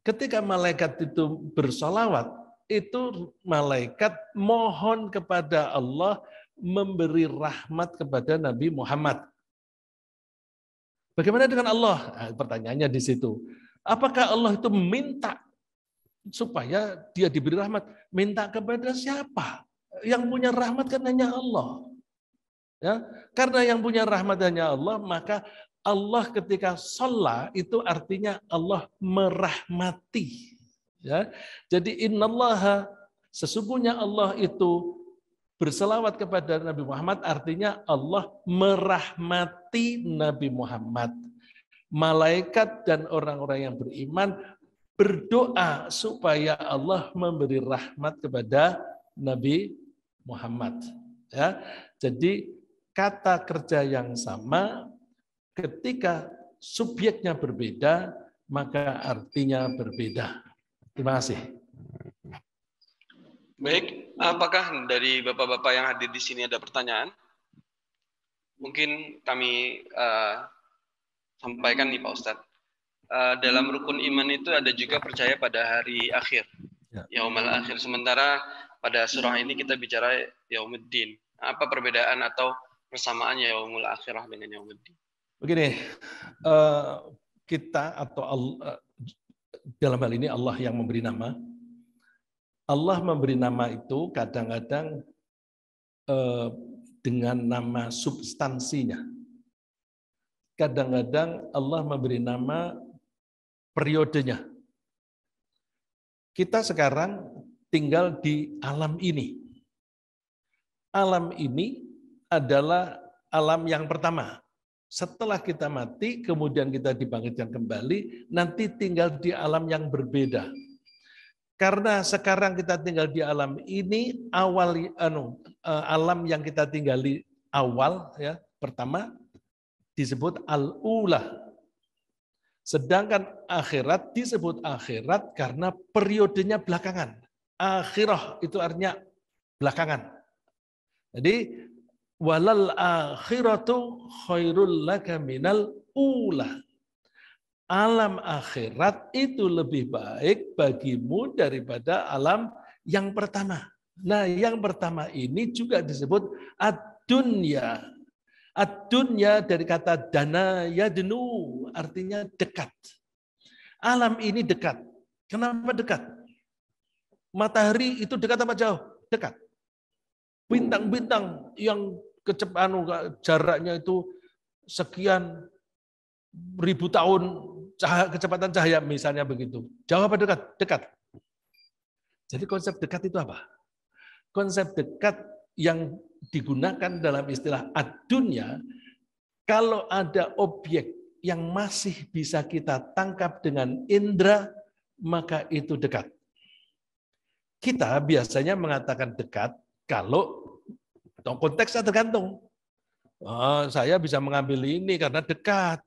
Ketika malaikat itu bersolawat, itu malaikat mohon kepada Allah memberi rahmat kepada Nabi Muhammad. Bagaimana dengan Allah? Nah, pertanyaannya di situ. Apakah Allah itu minta supaya dia diberi rahmat? Minta kepada siapa? Yang punya rahmat kan hanya Allah. Ya, karena yang punya rahmat hanya Allah, maka Allah ketika sholat itu artinya Allah merahmati. Ya, jadi innallaha, sesungguhnya Allah itu berselawat kepada Nabi Muhammad artinya Allah merahmati Nabi Muhammad. Malaikat dan orang-orang yang beriman berdoa supaya Allah memberi rahmat kepada Nabi Muhammad. Ya, jadi kata kerja yang sama ketika subjeknya berbeda maka artinya berbeda. Terima kasih. Baik, apakah dari bapak-bapak yang hadir di sini ada pertanyaan? Mungkin kami sampaikan nih Pak Ustadz. Dalam rukun iman itu ada juga percaya pada hari akhir, yaumul akhir. Sementara pada surah ini kita bicara yaumuddin. Apa perbedaan atau persamaan yaumul akhirah dengan yaumuddin? Begini, kita atau Allah, dalam hal ini Allah yang memberi nama. Allah memberi nama itu kadang-kadang dengan nama substansinya. Kadang-kadang Allah memberi nama periodenya. Kita sekarang tinggal di alam ini. Alam ini adalah alam yang pertama. Setelah kita mati, kemudian kita dibangkitkan kembali, nanti tinggal di alam yang berbeda. Karena sekarang kita tinggal di alam ini, alam yang kita tinggali awal, ya pertama disebut al-ula. Sedangkan akhirat disebut akhirat karena periodenya belakangan. Akhirah itu artinya belakangan. Jadi walal akhiratu khairul laka minal ula. Alam akhirat itu lebih baik bagimu daripada alam yang pertama. Nah, yang pertama ini juga disebut ad-dunya. Ad-dunya dari kata dana yadnu, artinya dekat. Alam ini dekat. Kenapa dekat? Matahari itu dekat apa jauh? Dekat. Bintang-bintang yang jaraknya itu sekian ribu tahun kecepatan cahaya misalnya begitu. Jauh apa dekat? Dekat. Jadi konsep dekat itu apa? Konsep dekat yang digunakan dalam istilah ad-dunya, kalau ada objek yang masih bisa kita tangkap dengan indera, maka itu dekat. Kita biasanya mengatakan dekat kalau konteksnya tergantung. Oh, saya bisa mengambil ini karena dekat.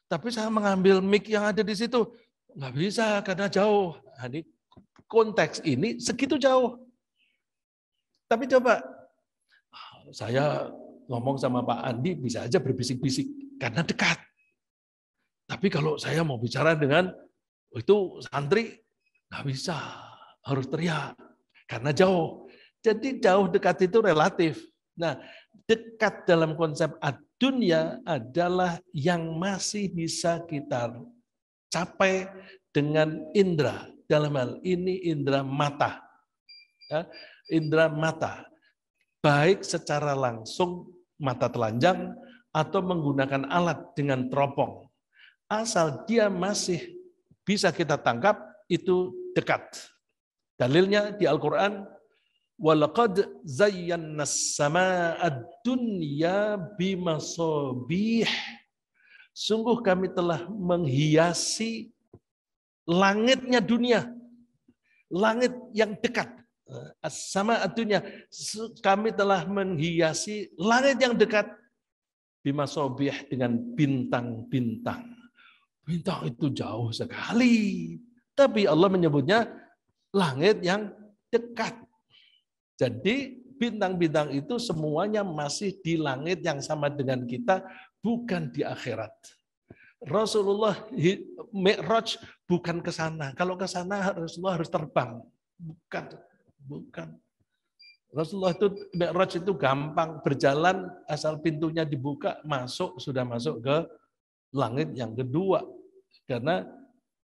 Tapi saya mengambil mic yang ada di situ, nggak bisa karena jauh. Nah, ini konteks ini segitu jauh. Tapi coba, saya ngomong sama Pak Andi bisa aja berbisik-bisik karena dekat. Tapi kalau saya mau bicara dengan itu santri, nggak bisa, harus teriak karena jauh. Jadi jauh dekat itu relatif. Nah, dekat dalam konsep ad-dunya adalah yang masih bisa kita capai dengan indera. Dalam hal ini indera mata. Ya, indera mata. Baik secara langsung mata telanjang atau menggunakan alat dengan teropong. Asal dia masih bisa kita tangkap, itu dekat. Dalilnya di Al-Quran, وَلَقَدْ زَيَّنَّا السَّمَاءَ الدُّنْيَا بِمَصَابِيحِ. Sungguh kami telah menghiasi langitnya dunia, langit yang dekat. Sama dunia, kami telah menghiasi langit yang dekat bimasobih dengan bintang-bintang. Bintang itu jauh sekali, tapi Allah menyebutnya langit yang dekat. Jadi bintang-bintang itu semuanya masih di langit yang sama dengan kita, bukan di akhirat. Rasulullah Mi'raj bukan ke sana. Kalau ke sana Rasulullah harus terbang. Bukan. Rasulullah itu Mi'raj itu gampang berjalan, asal pintunya dibuka, sudah masuk ke langit yang kedua. Karena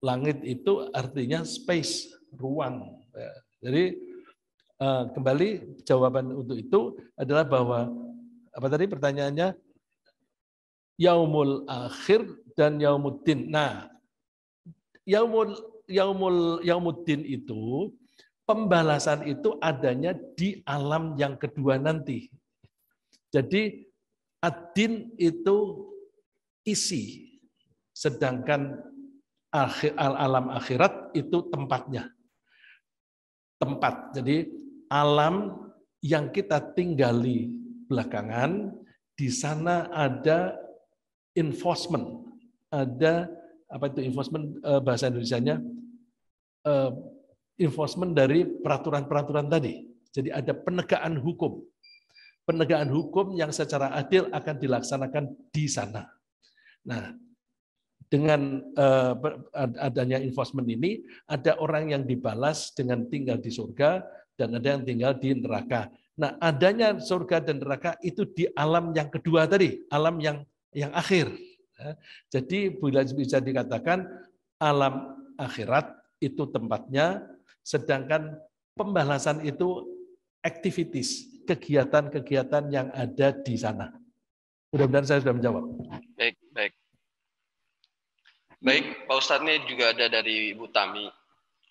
langit itu artinya space, ruang. Jadi kembali jawaban untuk itu adalah bahwa apa tadi pertanyaannya? Yaumul akhir dan yaumuddin. Nah, yaumuddin itu pembalasan itu adanya di alam yang kedua nanti. Jadi ad-din itu isi, sedangkan alam akhirat itu tempatnya. Tempat. Jadi alam yang kita tinggali belakangan, di sana ada enforcement, ada apa itu enforcement bahasa Indonesianya, enforcement dari peraturan-peraturan tadi. Jadi ada penegakan hukum yang secara adil akan dilaksanakan di sana. Nah, dengan adanya enforcement ini, ada orang yang dibalas dengan tinggal di surga dan ada yang tinggal di neraka. Nah, adanya surga dan neraka itu di alam yang kedua tadi, alam yang akhir. Jadi bisa dikatakan alam akhirat itu tempatnya, sedangkan pembalasan itu activities, kegiatan-kegiatan yang ada di sana. Mudah-mudahan saya sudah menjawab. Baik, Pak Ustadz, ini juga ada dari Ibu Tami.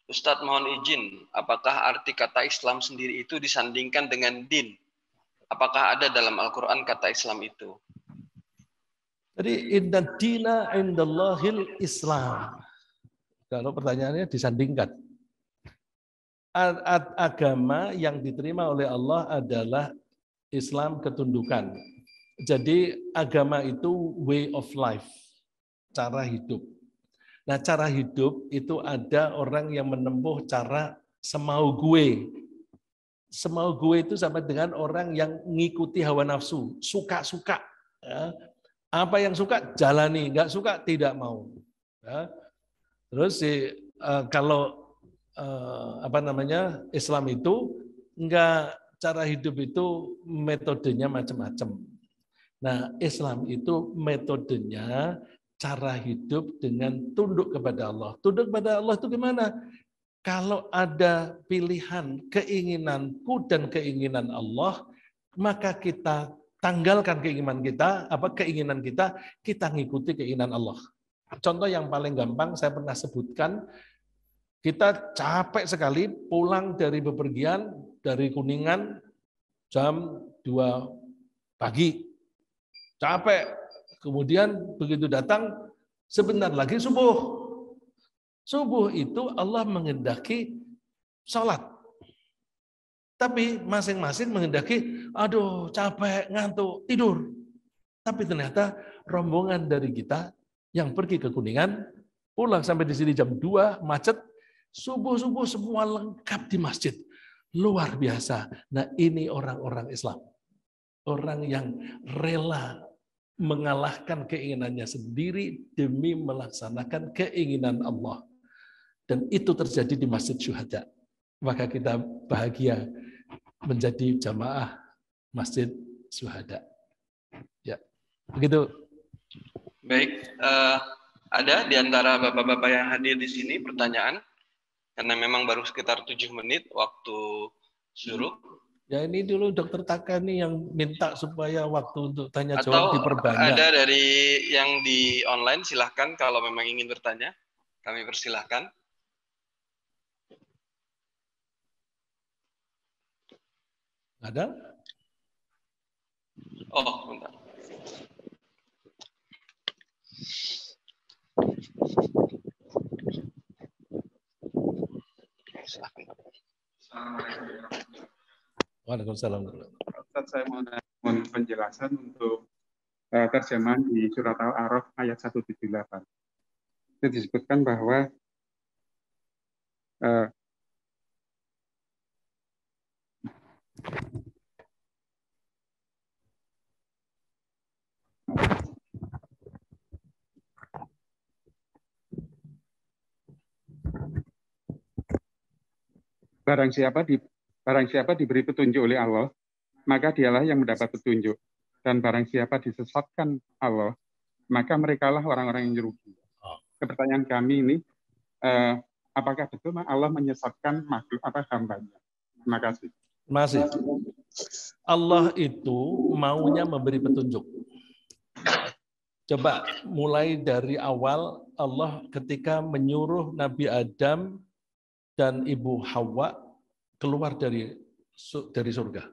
Ustadz mohon izin, apakah arti kata Islam sendiri itu disandingkan dengan din? Apakah ada dalam Al-Quran kata Islam itu? Jadi inna dina indallahil Islam. Kalau pertanyaannya disandingkan. Agama yang diterima oleh Allah adalah Islam ketundukan. Jadi agama itu way of life, cara hidup. Nah, cara hidup itu ada orang yang menempuh cara semau gue. Semau gue itu sama dengan orang yang ngikuti hawa nafsu, suka-suka. Apa yang suka jalani, nggak suka tidak mau. Terus kalau Islam itu enggak, cara hidup itu metodenya macam-macam. Nah, Islam itu metodenya cara hidup dengan tunduk kepada Allah. Tunduk kepada Allah itu gimana? Kalau ada pilihan keinginanku dan keinginan Allah, maka kita tanggalkan keinginan kita, kita ngikuti keinginan Allah. Contoh yang paling gampang saya pernah sebutkan, kita capek sekali pulang dari bepergian dari Kuningan jam 2 pagi. Capek. Kemudian begitu datang sebentar lagi subuh. Subuh itu Allah menghendaki sholat. Tapi masing-masing menghendaki, aduh capek, ngantuk, tidur. Tapi ternyata rombongan dari kita yang pergi ke Kuningan, pulang sampai di sini jam 2, macet, subuh-subuh semua lengkap di masjid. Luar biasa. Nah, ini orang-orang Islam. Orang yang rela mengalahkan keinginannya sendiri demi melaksanakan keinginan Allah. Dan itu terjadi di Masjid Syuhada. Maka kita bahagia menjadi jamaah Masjid Syuhada. Ya, begitu. Baik, ada di antara bapak-bapak yang hadir di sini pertanyaan? Karena memang baru sekitar 7 menit waktu syuruk. Ya ini dulu Dokter Taka nih yang minta supaya waktu untuk tanya jawab diperbanyak. Atau ada dari yang di online, silahkan kalau memang ingin bertanya. Kami persilahkan. Ada? Oh, bentar. Silahkan Bapak. Waalaikumsalam. Ustaz, saya mohon penjelasan untuk terjemahan di surat Al-A'raf ayat 178. Itu disebutkan bahwa barang siapa diberi petunjuk oleh Allah, maka dialah yang mendapat petunjuk. Dan barang siapa disesatkan Allah, maka merekalah orang-orang yang rugi. Pertanyaan kami ini, apakah betul Allah menyesatkan makhluk hambanya? Terima kasih. Terima kasih. Allah itu maunya memberi petunjuk. Coba mulai dari awal Allah ketika menyuruh Nabi Adam dan Ibu Hawa keluar dari surga.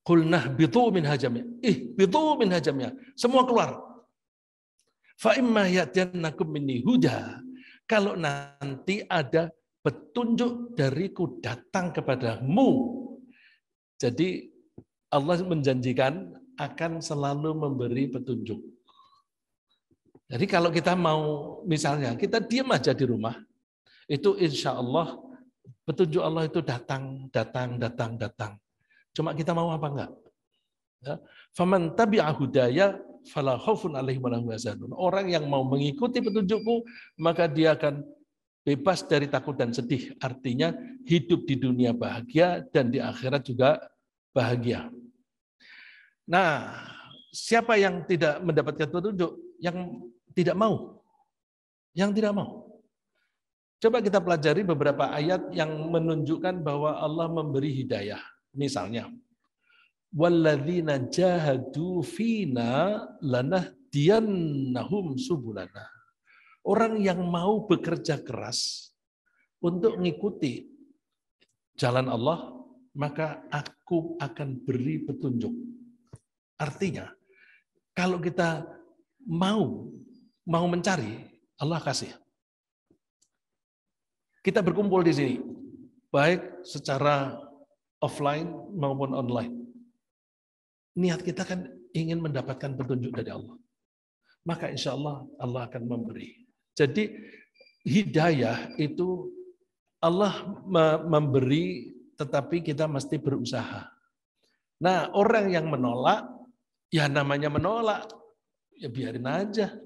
Qulnah bitu min hajamnya. Bitu min hajamnya. Semua keluar. Fa imma ya'tiyannakum minni huda. Kalau nanti ada petunjuk dariku datang kepadamu. Jadi Allah menjanjikan akan selalu memberi petunjuk. Jadi kalau kita mau, misalnya kita diam aja di rumah, itu insya Allah petunjuk Allah itu datang. Cuma kita mau apa enggak? Faman tabi'a hudaya fala khaufun 'alaihim wa lahum yahzanun. Orang yang mau mengikuti petunjukku, maka dia akan bebas dari takut dan sedih. Artinya hidup di dunia bahagia dan di akhirat juga bahagia. Nah, siapa yang tidak mendapatkan petunjuk? Yang tidak mau. Yang tidak mau. Coba kita pelajari beberapa ayat yang menunjukkan bahwa Allah memberi hidayah. Misalnya, walladzina jahadu fina lanahdiyannahum subulana. Orang yang mau bekerja keras untuk mengikuti jalan Allah, maka aku akan beri petunjuk. Artinya, kalau kita mau mencari, Allah kasih. Kita berkumpul di sini, baik secara offline maupun online. Niat kita kan ingin mendapatkan petunjuk dari Allah. Maka insya Allah Allah akan memberi. Jadi hidayah itu Allah memberi, tetapi kita mesti berusaha. Nah, orang yang menolak, ya namanya menolak, ya biarin aja.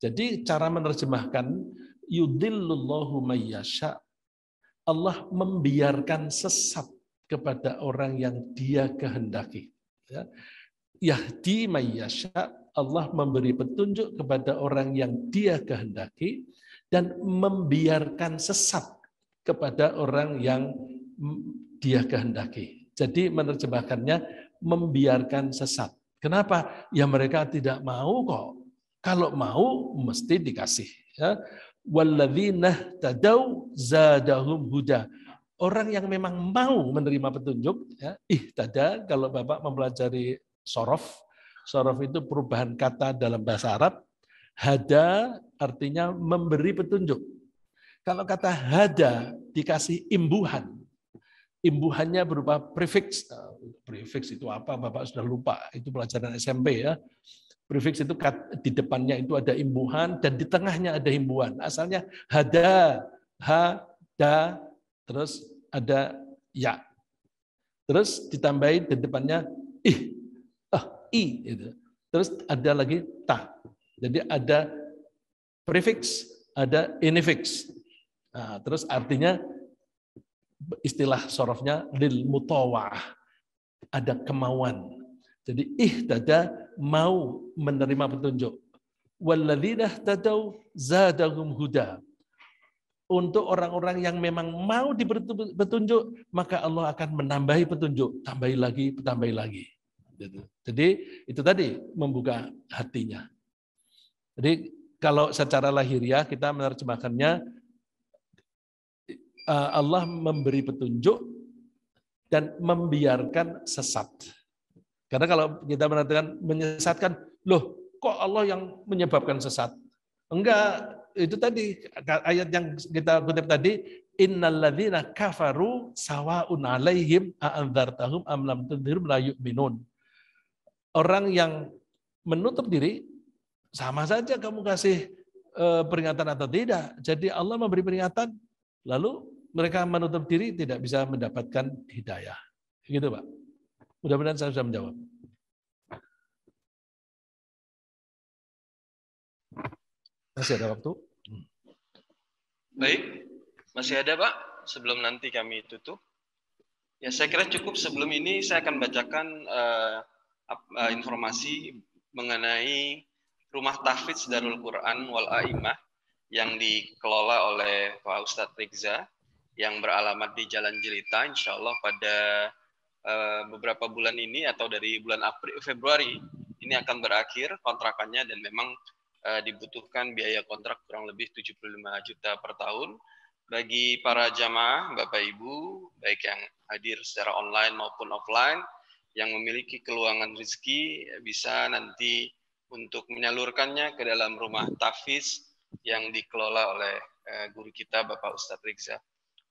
Jadi cara menerjemahkan yudhillullahu mayyasha, Allah membiarkan sesat kepada orang yang Dia kehendaki. Yahdi mayyasha, Allah memberi petunjuk kepada orang yang Dia kehendaki dan membiarkan sesat kepada orang yang Dia kehendaki. Jadi menerjemahkannya membiarkan sesat. Kenapa? Ya mereka tidak mau kok. Kalau mau mesti dikasih. Ya. Walladzina tadau zadahum huda. Orang yang memang mau menerima petunjuk, ya, ihtada, kalau Bapak mempelajari sorof itu perubahan kata dalam bahasa Arab. Hada artinya memberi petunjuk. Kalau kata hada dikasih imbuhan. Imbuhannya berupa prefix. Prefix itu apa? Bapak sudah lupa. Itu pelajaran SMP ya. Prefix itu di depannya itu ada imbuhan dan di tengahnya ada imbuhan. Asalnya hada, hada, terus ada ya. Terus ditambahin di depannya i. Gitu. Terus ada lagi ta. Jadi ada prefix, ada infix. Nah, terus artinya istilah sorofnya lil mutawa'ah. Ada kemauan. Jadi ihtada, mau menerima petunjuk. Walladzina tadau zadahum huda. Untuk orang-orang yang memang mau diberi petunjuk, maka Allah akan menambahi petunjuk, tambahi lagi. Jadi itu tadi membuka hatinya. Jadi kalau secara lahiriah kita menerjemahkannya Allah memberi petunjuk dan membiarkan sesat. Karena kalau kita menartikan menyesatkan, loh kok Allah yang menyebabkan sesat? Enggak, itu tadi ayat yang kita kutip tadi, innalladzina kafaru sawa'un 'alaihim a'andzartahum am lam tundzirhum la yu'minun. Orang yang menutup diri sama saja kamu kasih peringatan atau tidak. Jadi Allah memberi peringatan, lalu mereka menutup diri tidak bisa mendapatkan hidayah. Gitu Pak. Mudah-mudahan saya sudah menjawab. Masih ada waktu? Baik, masih ada Pak, sebelum nanti kami tutup. Ya saya kira cukup sebelum ini saya akan bacakan informasi mengenai Rumah Tahfidz Darul Quran wal A'imah yang dikelola oleh Pak Ustadz Riza yang beralamat di Jalan Jelita. Insya Allah pada beberapa bulan ini atau dari bulan Februari ini akan berakhir kontrakannya dan memang dibutuhkan biaya kontrak kurang lebih 75 juta per tahun. Bagi para jamaah, Bapak Ibu, baik yang hadir secara online maupun offline, yang memiliki keluangan rezeki bisa nanti untuk menyalurkannya ke dalam rumah tahfidz yang dikelola oleh guru kita Bapak Ustadz Riza.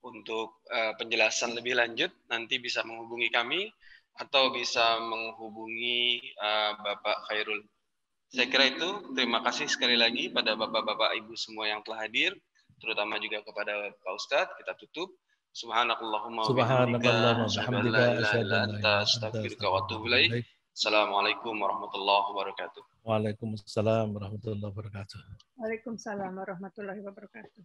Untuk penjelasan lebih lanjut nanti bisa menghubungi kami atau bisa menghubungi Bapak Khairul. Saya kira itu. Terima kasih sekali lagi pada Bapak-Bapak Ibu semua yang telah hadir, terutama juga kepada Pak Ustadz. Kita tutup. Subhanakallahumma wa bihamdika asyhadu an la ilaha illa anta astaghfiruka wa atubu ilaik. Assalamualaikum warahmatullahi wabarakatuh. Waalaikumsalam warahmatullahi wabarakatuh. Waalaikumsalam warahmatullahi wabarakatuh.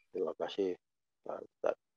Terima kasih Pak Ustadz.